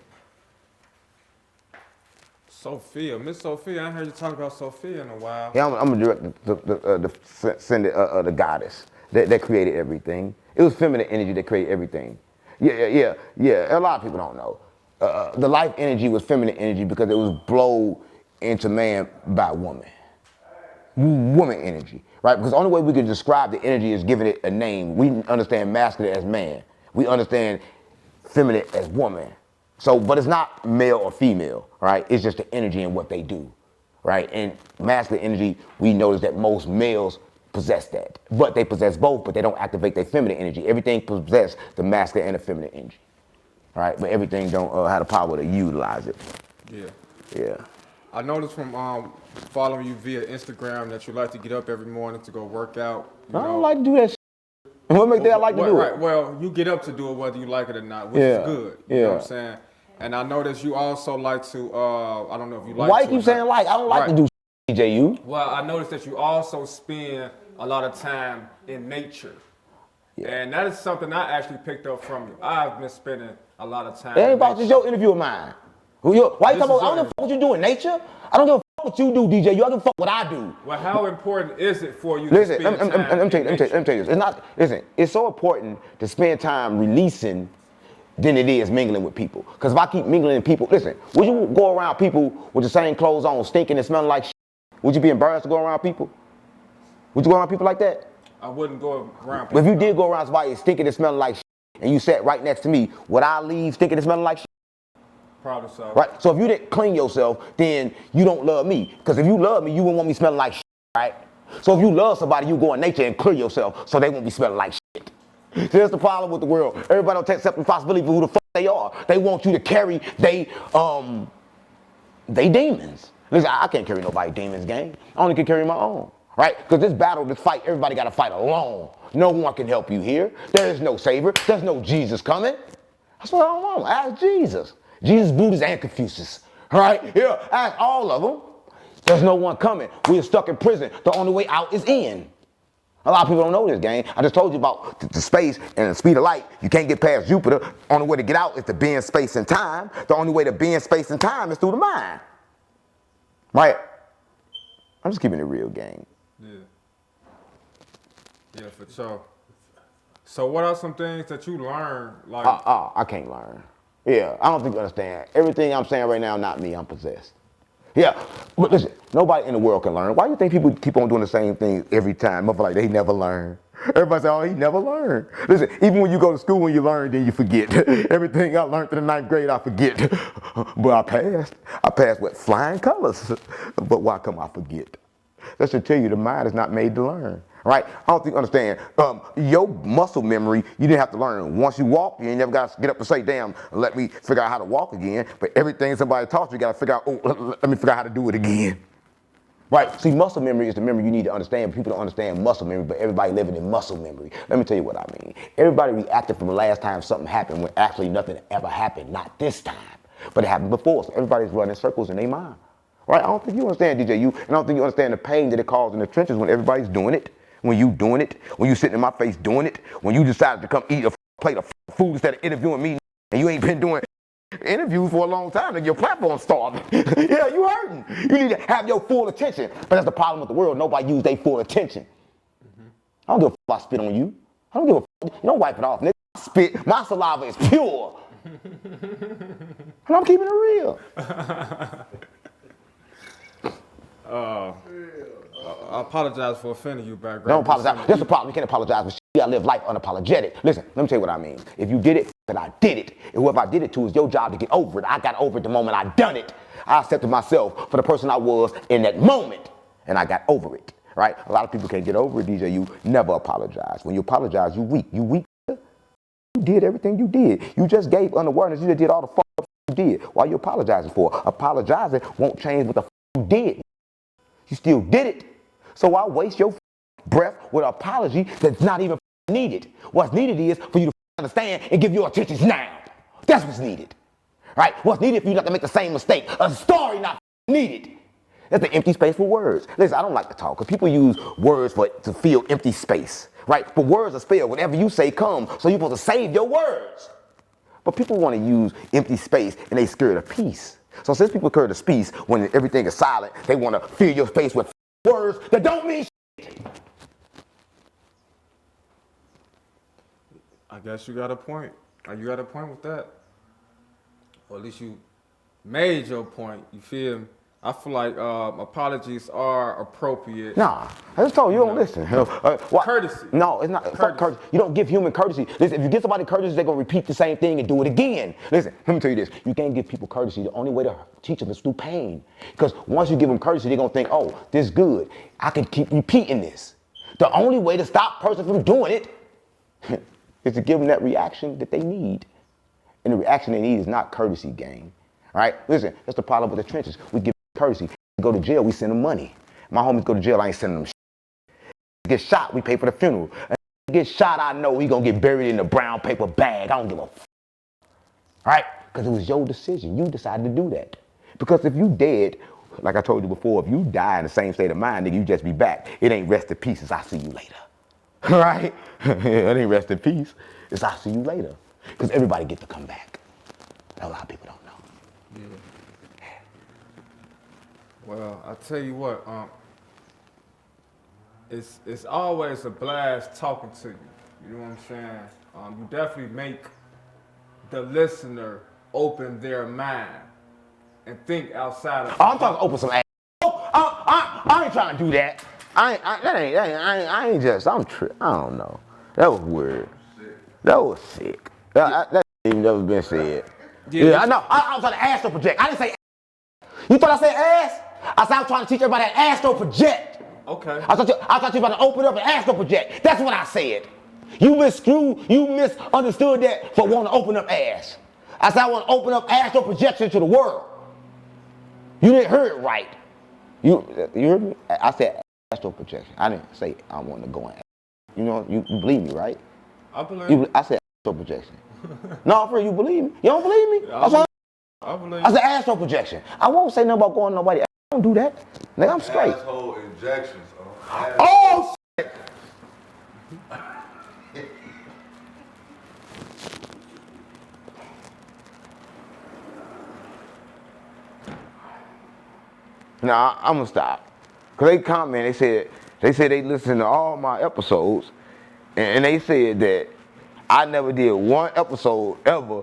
Sophia, Miss Sophia. I ain't heard you talk about Sophia in a while. Yeah, I'm a direct descendant of the goddess that created everything. It was feminine energy that created everything. Yeah. A lot of people don't know. The life energy was feminine energy because it was blown into man by woman. Woman energy, right? Because the only way we can describe the energy is giving it a name. We understand masculine as man. We understand feminine as woman. So, but it's not male or female, right? It's just the energy and what they do, right? And masculine energy, we notice that most males possess that. But they possess both, but they don't activate their feminine energy. Everything possesses the masculine and the feminine energy, right? But everything don't have the power to utilize it. Yeah. I noticed from following you via Instagram that you like to get up every morning to go work out. I don't like to do that shit. What makes that I like to do right, it? well, you get up to do it whether you like it or not, which is good. You know what I'm saying? And I noticed you also like to, I don't know if you like to. Why you keep saying like? I don't like to do DjU. Well, I noticed that you also spend a lot of time in nature. Yeah. And that is something I actually picked up from you. I've been spending a lot of time. It ain't about just your interview of mine. Why you talking about, I don't give a fuck what you do in nature. I don't give a fuck what you do, DjU. I don't give a fuck what I do. Well, how important is it for you to spend time in nature? Let me tell you this. It's so important to spend time releasing than it is mingling with people. Because if I keep mingling with people, listen, would you go around people with the same clothes on, stinking and smelling like shit? Would you be embarrassed to go around people? Would you go around people like that? I wouldn't go around people. If you did go around somebody stinking and smelling like shit, and you sat right next to me, would I leave stinking and smelling like shit? Probably so. Right? So if you didn't clean yourself, then you don't love me. Because if you love me, you wouldn't want me smelling like shit, right? So if you love somebody, you go in nature and clear yourself so they won't be smelling like shit. So that's the problem with the world. Everybody don't take responsibility for who the fuck they are. They want you to carry they demons. Listen, I can't carry nobody's demons, gang. I only can carry my own, right? Because this battle, this fight, everybody got to fight alone. No one can help you here. There is no savior. There's no Jesus coming. That's what I don't want. Ask Jesus. Jesus, Buddha, and Confucius, right? Yeah, ask all of them. There's no one coming. We are stuck in prison. The only way out is in. A lot of people don't know this, gang. I just told you about the space and the speed of light. You can't get past Jupiter. Only way to get out is to bend space and time. The only way to bend space and time is through the mind. Right? I'm just keeping it real, gang. Yeah, for sure. So what are some things that you learned? Like, I can't learn. Yeah, I don't think you understand. Everything I'm saying right now, not me, I'm possessed. Yeah, but listen, nobody in the world can learn. Why do you think people keep on doing the same thing every time? Motherfucker, like they never learn. Everybody say, oh, he never learned. Listen, even when you go to school, when you learn, then you forget. Everything I learned in the 9th grade, I forget. But I passed. I passed with flying colors. But why come I forget? That should tell you the mind is not made to learn. Right? I don't think you understand. Your muscle memory, you didn't have to learn. Once you walk, you ain't never got to get up and say, damn, let me figure out how to walk again. But everything somebody taught you, you got to figure out, oh, let me figure out how to do it again. Right? See, muscle memory is the memory you need to understand. People don't understand muscle memory, but everybody living in muscle memory. Let me tell you what I mean. Everybody reacted from the last time something happened when actually nothing ever happened. Not this time. But it happened before. So everybody's running circles in their mind. Right? I don't think you understand, DjU. And I don't think you understand the pain that it caused in the trenches when everybody's doing it. When you doing it, when you sitting in my face doing it, when you decided to come eat a plate of food instead of interviewing me, and you ain't been doing interviews for a long time, and your platform starving. Yeah, you hurting. You need to have your full attention. But that's the problem with the world. Nobody use their full attention. I don't give a fuck if I spit on you. I don't give a fuck. You don't wipe it off, nigga. spit, my saliva is pure. And I'm keeping it real. I apologize for offending you, background. Don't apologize. That's the problem. You can't apologize, but you gotta live life unapologetic. Listen, let me tell you what I mean. If you did it, then I did it. And whoever I did it to, is your job to get over it. I got over it the moment I done it. I accepted myself for the person I was in that moment, and I got over it. Right? A lot of people can't get over it, DjU. Never apologize. When you apologize, you weak. You weak. You did everything you did. You just gave unawareness. You just did all the fuck up you did. Why you apologizing for? Apologizing won't change what the fuck you did. You still did it. So why waste your breath with an apology that's not even needed? What's needed is for you to understand and give your attention now. That's what's needed. Right? What's needed for you not to make the same mistake. A story not needed. That's the empty space for words. Listen, I don't like to talk because people use words to fill empty space. Right? But words are spelled. Whatever you say come. So you're supposed to save your words. But people want to use empty space and they scared of peace. So since people scared of peace, when everything is silent, they want to fill your space with words that don't mean shit. I guess you got a point. You got a point with that. Or at least you made your point. You feel me? I feel like apologies are appropriate. Nah, I just told you, you don't listen. Courtesy. No, it's not. Fuck courtesy. You don't give human courtesy. Listen, if you give somebody courtesy, they're going to repeat the same thing and do it again. Listen, let me tell you this. You can't give people courtesy. The only way to teach them is through pain. Because once you give them courtesy, they're going to think, oh, this is good. I can keep repeating this. The only way to stop a person from doing it is to give them that reaction that they need. And the reaction they need is not courtesy, gang. All right? Listen, that's the problem with the trenches. We give courtesy. We go to jail, we send them money. My homies go to jail, I ain't sending them shit. Get shot, we pay for the funeral. And get shot, I know he gonna get buried in a brown paper bag. I don't give a f. Right? Because it was your decision. You decided to do that. Because if you dead, like I told you before, if you die in the same state of mind, nigga, you just be back. It ain't rest in peace, it's I see you later. Right? It ain't rest in peace, it's I see you later. Because everybody get to come back. A lot of people don't know. Yeah. Well, I tell you what, it's always a blast talking to you. You know what I'm saying? You definitely make the listener open their mind and think outside of. Oh, I'm talking open some ass. Oh, I ain't trying to do that. I ain't just. I don't know. That was weird. That was sick. That ain't never been said. Yeah, I know. I was trying to astral project. I didn't say. You thought I said ass? I said I was trying to teach everybody to astral project. Okay. I thought you were about to open up and astral project. That's what I said. You misunderstood that, but want to open up ass. I said I want to open up astral projection to the world. You didn't hear it right. You heard me? I said astral projection. I didn't say I want to go in. You know, you believe me, right? I believe. I said astral projection. No, for you believe me? You don't believe me? I believe. I said astral projection. I won't say nothing about going to nobody. I don't do that. Nigga, I'm straight. Asshole injections. Oh, shit. Nah, I'm gonna stop. Cause they comment, they said they listened to all my episodes, and they said that I never did one episode ever,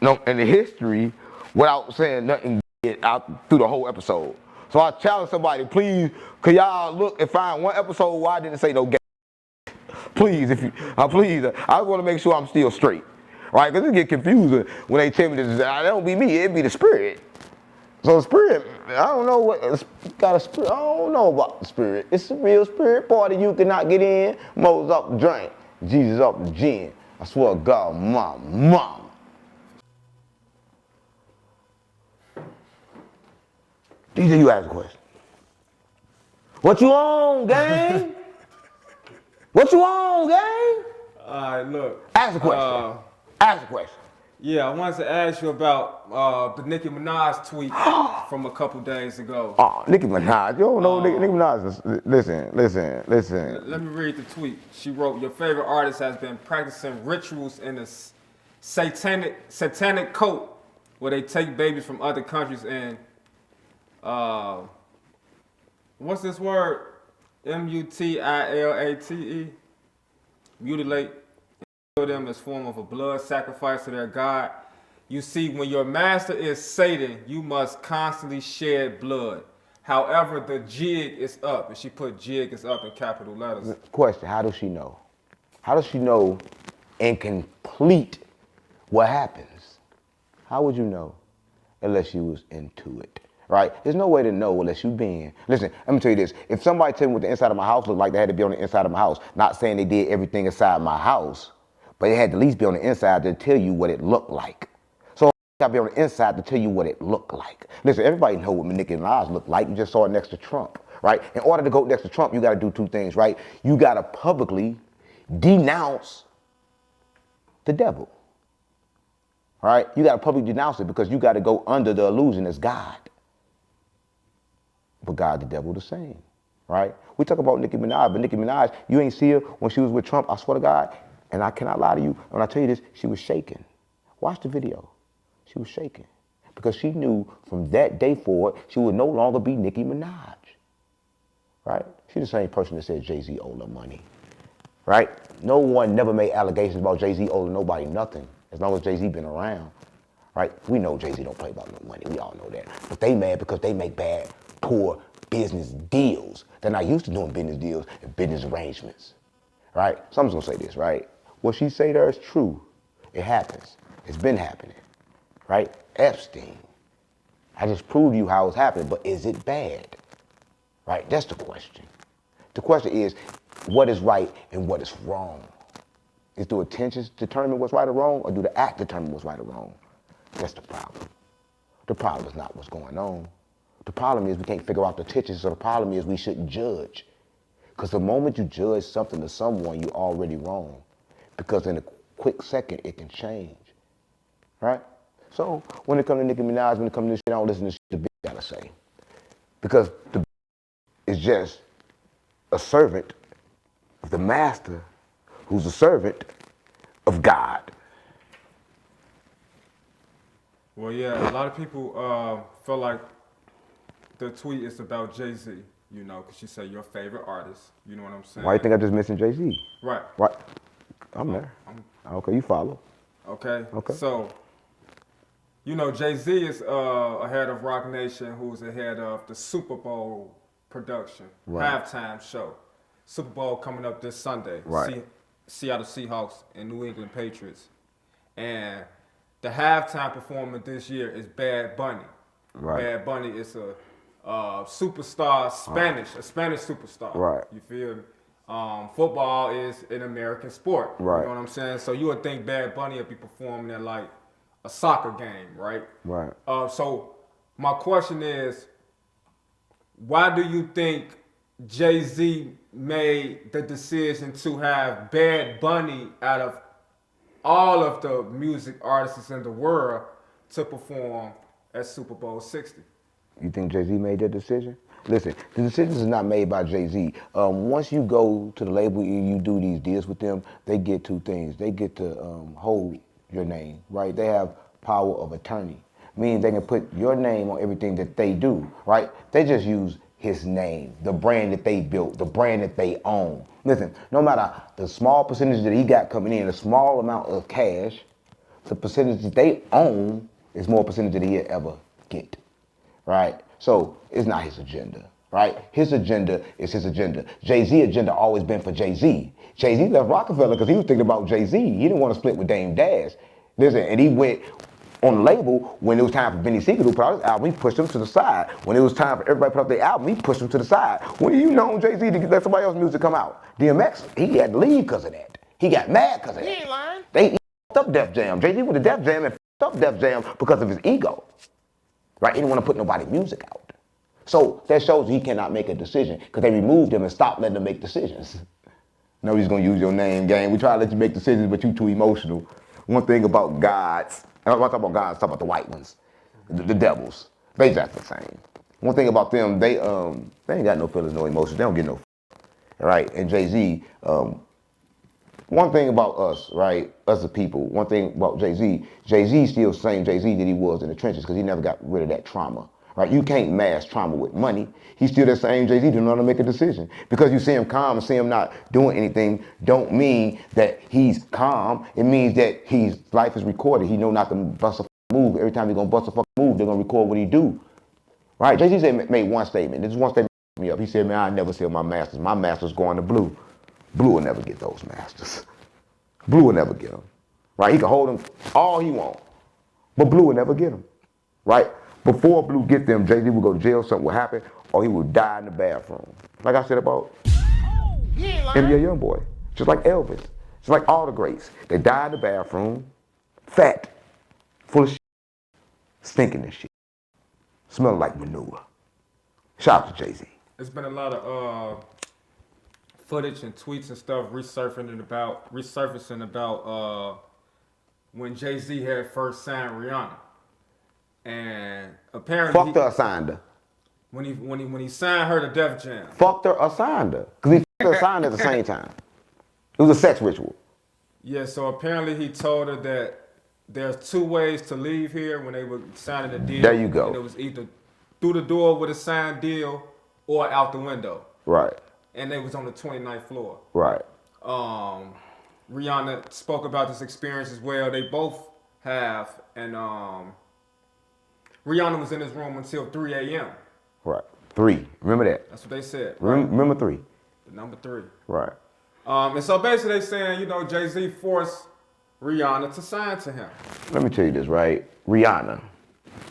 no, in the history without saying nothing out through the whole episode. So I challenge somebody, please, could y'all look and find one episode where I didn't say no gay? Please, please, I want to make sure I'm still straight, right? Cause it get confusing when they tell me this. That don't be me, it be the spirit. So the spirit, I don't know what got a spirit. I don't know about the spirit. It's a real spirit party. You cannot get in. Moses up the drink, Jesus up the gin. I swear to God, mom. DjU ask a question. What you on, gang? What you on, gang? All right, look. Ask a question. Ask a question. Yeah, I wanted to ask you about the Nicki Minaj tweet from a couple days ago. Oh, Nicki Minaj. You don't know Nicki Minaj. Listen. Let me read the tweet. She wrote, "Your favorite artist has been practicing rituals in a satanic cult where they take babies from other countries and what's this word? Mutilate. Mutilate them as form of a blood sacrifice to their God. You see, when your master is Satan, you must constantly shed blood. However, the jig is up, and she put jig is up in capital letters. Question, how does she know? How does she know and complete what happens? How would you know unless you was into it? Right? There's no way to know unless you've been. Listen, let me tell you this. If somebody tell me what the inside of my house looked like, they had to be on the inside of my house. Not saying they did everything inside my house, but they had to at least be on the inside to tell you what it looked like. So I gotta be on the inside to tell you what it looked like. Listen, everybody know what Nicki Minaj looked like. You just saw it next to Trump, right? In order to go next to Trump, you gotta do two things, right? You gotta publicly denounce the devil. All right? You gotta publicly denounce it because you gotta go under the illusion as God. But God, the devil, the same, right? We talk about Nicki Minaj, but Nicki Minaj, you ain't see her when she was with Trump, I swear to God, and I cannot lie to you. When I tell you this, she was shaking. Watch the video. She was shaking because she knew from that day forward, she would no longer be Nicki Minaj, right? She's the same person that said Jay-Z owed her money, right? No one never made allegations about Jay-Z owing nobody nothing as long as Jay-Z been around, right? We know Jay-Z don't play about no money. We all know that. But they mad because they make bad, poor business deals. They're not used to doing business deals and business arrangements, right? Someone's gonna say this, right? What she say there is true. It happens. It's been happening, right? Epstein. I just proved to you how it's happening, but is it bad? Right? That's the question. The question is, what is right and what is wrong? Is the intentions determine what's right or wrong, or do the act determine what's right or wrong? That's the problem. The problem is not what's going on. The problem is we can't figure out the intentions, so the problem is we shouldn't judge. Because the moment you judge something to someone, you're already wrong. Because in a quick second, it can change, right? So when it comes to Nicki Minaj, when it comes to this shit, I don't listen to shit the bitch gotta say. Because the bitch is just a servant of the master who's a servant of God. Well, yeah, a lot of people feel like the tweet is about Jay-Z, you know, because she said your favorite artist. You know what I'm saying? Why do you think I just mentioned Jay-Z? Right. Right. I'm there. Okay, you follow. Okay. Okay. So, you know, Jay-Z is ahead of Rock Nation, who's ahead of the Super Bowl production, halftime show. Super Bowl coming up this Sunday. Right. Seattle Seahawks and New England Patriots. And the halftime performer this year is Bad Bunny. Right. Bad Bunny is a superstar, a Spanish superstar. Right. You feel me? Football is an American sport. Right. You know what I'm saying? So you would think Bad Bunny would be performing at like a soccer game, right? Right. So my question is, why do you think Jay-Z made the decision to have Bad Bunny out of all of the music artists in the world to perform at Super Bowl 60? You think Jay-Z made that decision? Listen, the decision is not made by Jay-Z. Once you go to the label and you do these deals with them, they get two things. They get to hold your name, right? They have power of attorney, meaning they can put your name on everything that they do, right? They just use his name, the brand that they built, the brand that they own. Listen, no matter the small percentage that he got coming in, a small amount of cash, the percentage that they own is more percentage than he'll ever get, right? So it's not his agenda, right? His agenda is his agenda. Jay-Z agenda always been for Jay-Z. Jay-Z left Rockefeller because he was thinking about Jay-Z. He didn't want to split with Dame Dash. Listen, and he went on the label when it was time for Benny Siegel to put out his album, he pushed him to the side. When it was time for everybody to put out their album, he pushed him to the side. When you known Jay-Z to let somebody else's music come out? DMX, he had to leave because of that. He got mad because of that. He ain't lying. He f***ed up Def Jam. Jay-Z went to Def Jam and f***ed up Def Jam because of his ego. Right? He didn't want to put nobody's music out. So that shows he cannot make a decision because they removed him and stopped letting him make decisions. Nobody's going to use your name, gang. We try to let you make decisions, but you too emotional. One thing about gods, and I'm not talking about gods, I'm talking about the white ones, the devils. They just the same. One thing about them, they ain't got no feelings, no emotions. They don't get no right? And Jay-Z, one thing about us, right, us the people, one thing about Jay-Z, Jay-Z still the same Jay-Z that he was in the trenches because he never got rid of that trauma, right? You can't mask trauma with money. He's still the same Jay-Z, don't know how to make a decision. Because you see him calm and see him not doing anything, don't mean that he's calm. It means that his life is recorded. He know not to bust a move. Every time he's gonna bust a move, they're gonna record what he do. Right? Jay-Z said, made one statement. This is one statement that me up. He said, man, I never sell my masters. My masters going to Blue. Blue will never get those masters. Blue will never get them. Right? He can hold them all he wants. But Blue will never get them. Right? Before Blue get them, Jay-Z would go to jail, something would happen, or he would die in the bathroom. Like I said about NBA Youngboy. Just like Elvis. Just like all the greats. They die in the bathroom, fat, full of shit, stinking and shit. Smelling like manure. Shout out to Jay-Z. There's been a lot of footage and tweets and stuff resurfacing about when Jay-Z had first signed Rihanna, and apparently Fucked her or signed her? when he signed her to Def Jam. Fucked her or signed her? Because he fucked her or signed her at the same time. It was a sex ritual. Yeah, so apparently he told her that there's two ways to leave here when they were signing the deal. There you go. And it was either through the door with a signed deal or out the window. Right. And they was on the 29th floor. Right. Rihanna spoke about this experience as well. They both have, and Rihanna was in his room until 3 a.m. Right. 3. Remember that. That's what they said. Right? Remember 3. The number 3. Right. And so basically they saying, you know, Jay-Z forced Rihanna to sign to him. Let me tell you this, right? Rihanna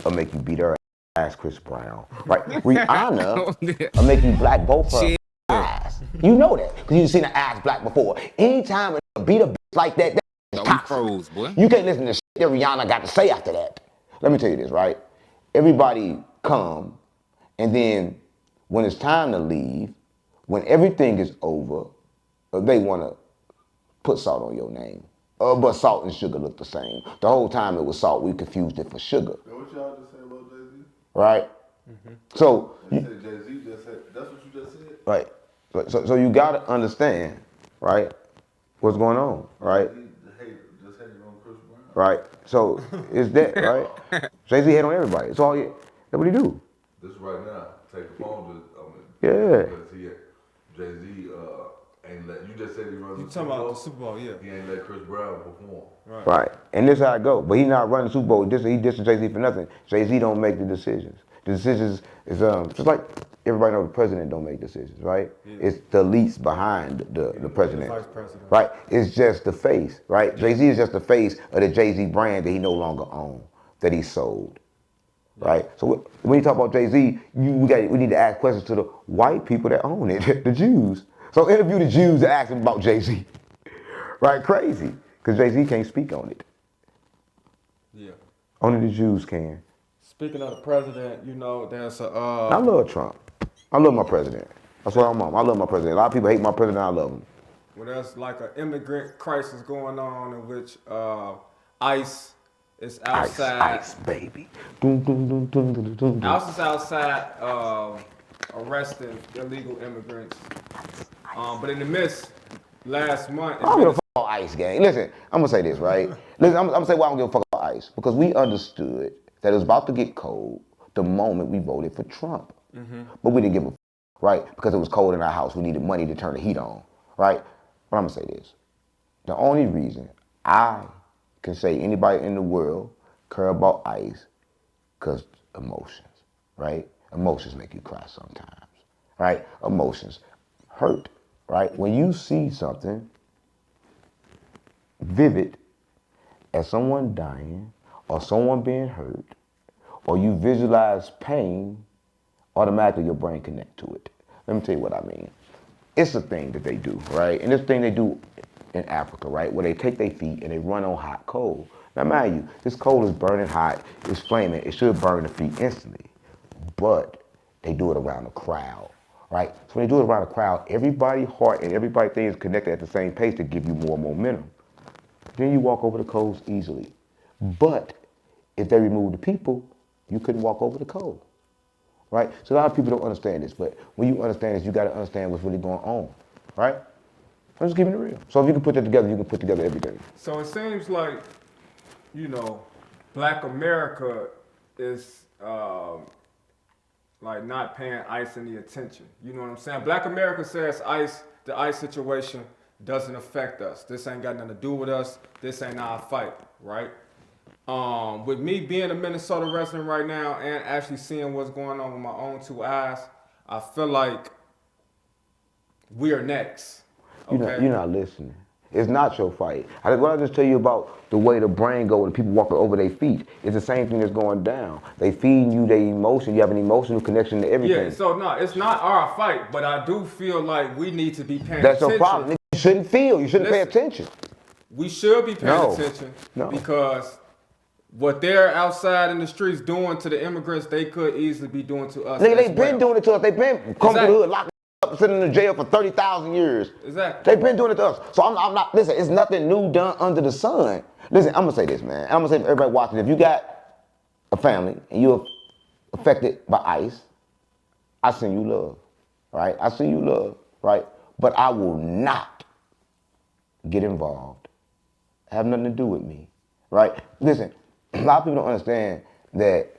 will make you beat her ass, Chris Brown. Right? Rihanna will make you black both her ass. You know that, because you've seen her ass black before. Anytime a beat a bitch like that, that's toxic. Boy. You can't listen to shit that Rihanna got to say after that. Let me tell you this, right? Everybody come, and then when it's time to leave, when everything is over, they want to put salt on your name. But salt and sugar look the same. The whole time it was salt, we confused it for sugar. What y'all just said about Jay-Z? Right? So, You said Jay-Z just said, that's what you just said? right. So you got to understand, right, what's going on, right? Just hated on Chris Brown. Right? So it's that, right? Jay-Z hate on everybody. It's all that's what he do. This right now, take the phone Yeah. because Jay-Z ain't let, you just said he runs You the talking Super about Bowl. the Super Bowl, yeah. He ain't let Chris Brown perform. Right. And this how it go. But he not running Super Bowl. He dissing Jay-Z for nothing. Jay-Z don't make the decisions. The decisions is just like everybody knows the president don't make decisions, right? Yeah. It's the elites behind the president. The vice president. Right? It's just the face, right? Jay-Z is just the face of the Jay-Z brand that he no longer owns, that he sold. Right? So when you talk about Jay-Z, we need to ask questions to the white people that own it, the Jews. So interview the Jews and ask them about Jay-Z. Right? Crazy. Because Jay-Z can't speak on it. Yeah. Only the Jews can. Speaking of the president, you know, there's a I love Trump. I love my president. That's what I'm on. I love my president. A lot of people hate my president. I love him. well, there's like an immigrant crisis going on in which ICE is outside. Ice, baby. Dun, dun, dun, dun, dun, dun, dun. ICE is outside arresting illegal immigrants. But in the midst, last month, I don't give a fuck about ICE, gang. Listen, I'm gonna say this, right? Listen, I'm gonna say why I don't give a fuck about ICE. Because we understood that it was about to get cold the moment we voted for Trump. But we didn't give a fuck, right? Because it was cold in our house. We needed money to turn the heat on, right? But I'm gonna say this. The only reason I can say anybody in the world care about ICE, because emotions, right? Emotions make you cry sometimes, right? Emotions hurt, right? When you see something vivid as someone dying or someone being hurt, or you visualize pain, automatically your brain connect to it. Let me tell you what I mean. It's a thing that they do, right? And this thing they do in Africa, right? Where they take their feet and they run on hot coal. Now mind you, this coal is burning hot, it's flaming, it should burn the feet instantly. But they do it around a crowd, right? So when they do it around a crowd, everybody's heart and everybody's thing is connected at the same pace to give you more momentum. Then you walk over the coals easily. But if they remove the people, you couldn't walk over the coal, right? So a lot of people don't understand this, but when you understand this, you gotta understand what's really going on, right? I'm just keeping it real. So if you can put that together, you can put together everything. So it seems like, you know, Black America is like not paying ICE any attention. You know what I'm saying? Black America says the ICE situation doesn't affect us. This ain't got nothing to do with us. This ain't our fight, right? With me being a Minnesota resident right now and actually seeing what's going on with my own two eyes, I feel like we are next. Okay? You're not listening. It's not your fight. What I just tell you about the way the brain goes and people walking over their feet, it's the same thing that's going down. They feeding you their emotion. You have an emotional connection to everything. Yeah, so no, it's not our fight, but I do feel like we need to be paying That's attention. your problem. Nigga, you shouldn't feel. You shouldn't pay attention. We should be paying attention because what they're outside in the streets doing to the immigrants, they could easily be doing to us. Nigga, they've been doing it to us. They've been coming to the hood, locked up, sitting in the jail for 30,000 years. Exactly. They've been doing it to us. So I'm not, listen, it's nothing new done under the sun. Listen, I'm gonna say this, man. I'm gonna say to everybody watching, if you got a family and you're affected by ICE, I send you love, right? I send you love, right? But I will not get involved. Have nothing to do with me, right? Listen, a lot of people don't understand that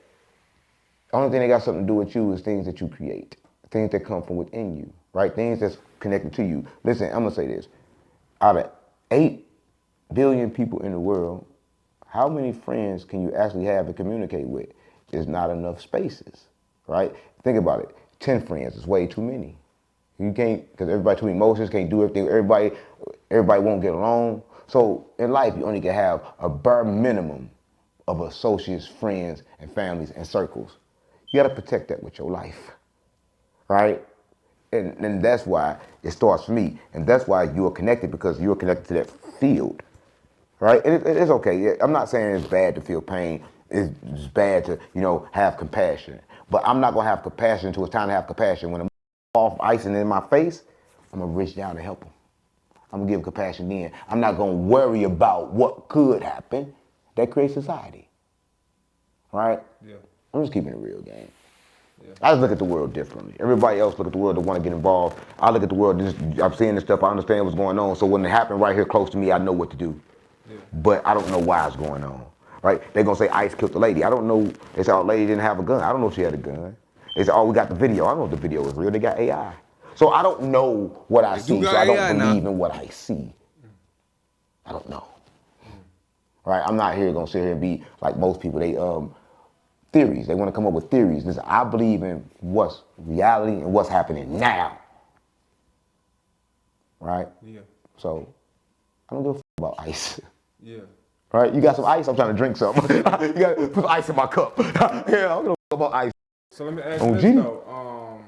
the only thing that got something to do with you is things that you create, things that come from within you, right? Things that's connected to you. Listen, I'm gonna say this. Out of 8 billion people in the world, how many friends can you actually have and communicate with? There's not enough spaces, right? Think about it. 10 friends is way too many. You can't, because everybody too emotions, can't do everything. Everybody won't get along. So in life, you only can have a bare minimum of associates, friends, and families and circles. You gotta protect that with your life, right? And that's why it starts for me. And that's why you are connected, because you are connected to that field, right? And it's okay. I'm not saying it's bad to feel pain. It's bad to, have compassion. But I'm not gonna have compassion until it's time to have compassion. When I'm off icing in my face, I'm gonna reach down to help them. I'm gonna give compassion then. I'm not gonna worry about what could happen. That creates society, right? Yeah. I'm just keeping it real, gang. Yeah. I just look at the world differently. Everybody else look at the world that want to get involved. I look at the world, I'm seeing this stuff, I understand what's going on. So when it happened right here close to me, I know what to do. Yeah. But I don't know why it's going on, right? They're gonna say ICE killed the lady. I don't know. They say, oh, lady didn't have a gun. I don't know if she had a gun. They say, oh, we got the video. I don't know if the video is real. They got AI. So I don't know what I see, so I don't believe in what I see. I don't know. Right? I'm not here gonna sit here and be like most people. They theories. They want to come up with theories. Listen, I believe in what's reality and what's happening now. Right? Yeah. So I don't give a about ice. Yeah. Right? You got some ice? I'm trying to drink something. You got to put ice in my cup. Yeah, I don't give a about ice. So let me ask you this though.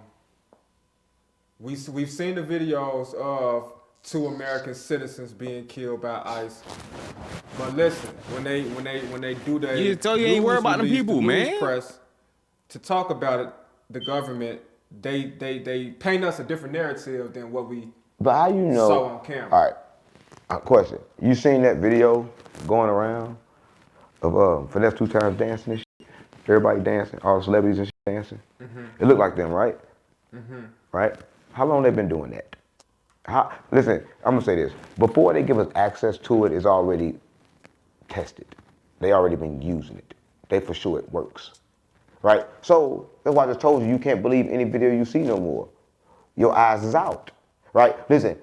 We've seen the videos of 2 American citizens being killed by ICE. But listen, when they do that, you ain't worried about them people, man. Press to talk about it, the government they paint us a different narrative than what we saw on camera. All right, question: you seen that video going around of Finesse 2 Times dancing and shit? Everybody dancing, all the celebrities and shit dancing. Mm-hmm. It looked like them, right? Mm-hmm. Right? How long they been doing that? Listen, I'm gonna say this. Before they give us access to it, it's already tested. They already been using it. They for sure it works, right? So that's why I just told you, you can't believe any video you see no more. Your eyes is out, right? Listen,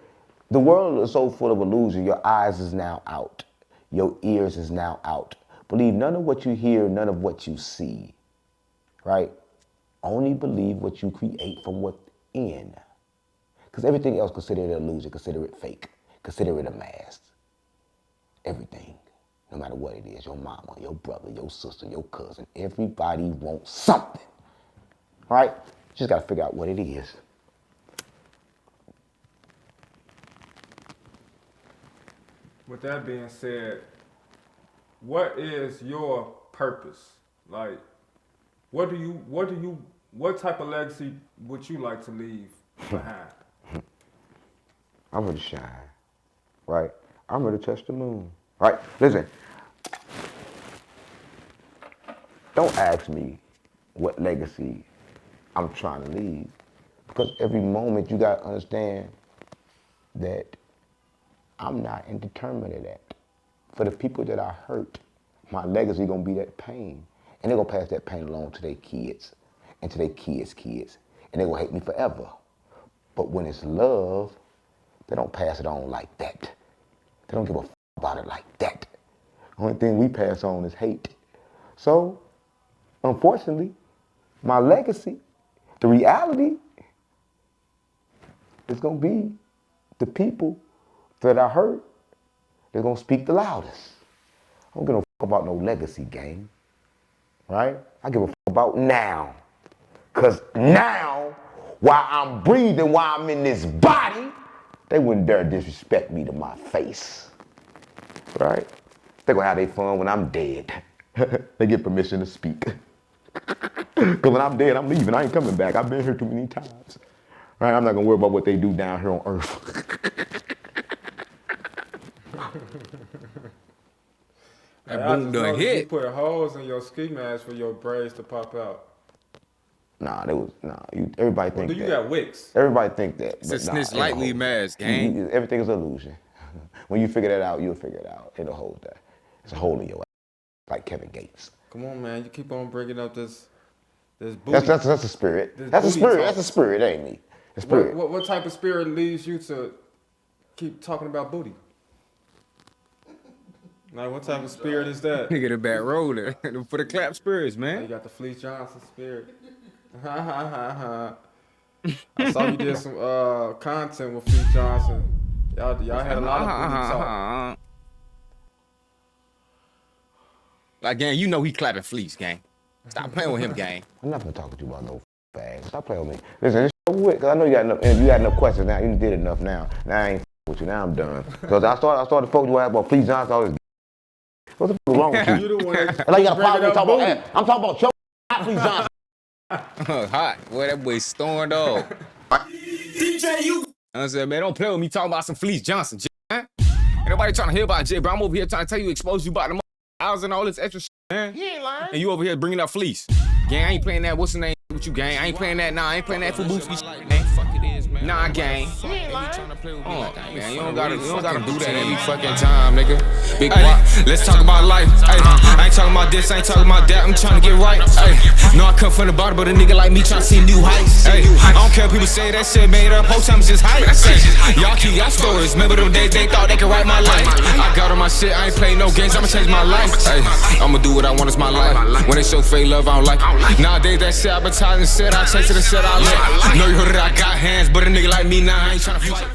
the world is so full of illusion. Your eyes is now out. Your ears is now out. Believe none of what you hear, none of what you see, right? Only believe what you create from within. Because everything else, consider it an illusion, consider it fake, consider it a mask. Everything, no matter what it is, your mama, your brother, your sister, your cousin, everybody wants something, right? You just gotta figure out what it is. With that being said, what is your purpose? Like, what type of legacy would you like to leave behind? I'm ready to shine, right? I'm ready to touch the moon, right? Listen, don't ask me what legacy I'm trying to leave, because every moment you gotta understand that I'm not indeterminate of that. For the people that I hurt, my legacy gonna be that pain, and they're gonna pass that pain along to their kids into their kids' kids. And they gonna hate me forever. But when it's love, they don't pass it on like that. They don't give a about it like that. Only thing we pass on is hate. So, unfortunately, my legacy, the reality, is gonna be the people that I hurt, they're gonna speak the loudest. I don't give a about no legacy, gang. Right? I give a about now. Cause now, while I'm breathing, while I'm in this body, they wouldn't dare disrespect me to my face. Right? They're gonna have their fun when I'm dead. They get permission to speak. Cause when I'm dead, I'm leaving. I ain't coming back. I've been here too many times. Right? I'm not gonna worry about what they do down here on earth. That boom done hit. You put holes in your ski mask for your braids to pop out. Everybody think that. You got wicks. Everybody think that. It's a snitch lightly mask, gang. Everything is illusion. When you figure that out, you'll figure it out. It'll hold that. It's a hole in your ass, like Kevin Gates. Come on, man. You keep on bringing up this booty. That's a spirit. That's a spirit. That's a spirit, ain't me? A spirit. What type of spirit leads you to keep talking about booty? Like, what type of spirit is that? Nigga, the bad roller. For the clap spirits, man. You got the Fleece Johnson spirit. I saw you did some content with Fleece Johnson. Y'all had a lot of booty talk. Like, gang, you know he clapping Fleece, gang. Stop playing with him, gang. I'm not gonna talk to you about no bags. Stop playing with me. Listen, it's so quick, cause I know you got enough. And you got enough questions now. You did enough now. Now I ain't with you. Now I'm done. Cause I started fucking you about Fleece Johnson. All this. What the fuck wrong with you? You the one that like you got a problem talking about. I'm talking about your Fleece Johnson. Hot. Boy, that boy stormed off. DjU. I said, man, don't play with me talking about some Fleece Johnson, man. Ain't nobody trying to hear about Jay, bro. I'm over here trying to tell you, expose you about the hours and all this extra shit, man. He ain't lying. And you over here bringing up Fleece. Gang, I ain't playing that. What's the name with you, gang? I ain't playing that. Nah, I ain't playing that for Booski. Nah, gang. He ain't lying. Man, you don't gotta do that every fucking time, nigga. Big let's talk about life. Ay, I ain't talking about this, I ain't talking about that. I'm trying to get right. Ay, no, I come from the bottom, but a nigga like me trying to see new heights. Ay, I don't care if people say that shit made up. Whole time it's just hype. Y'all keep y'all stories. Remember them days they thought they could write my life. I got on my shit, I ain't playing no games. I'ma change my life. Ay, I'ma do what I want, it's my life. When they show fake love, I don't like it. Nowadays that shit advertising shit, I chase it and shit I like. Know you heard it, I got hands, but a nigga like me now, I ain't trying to fight.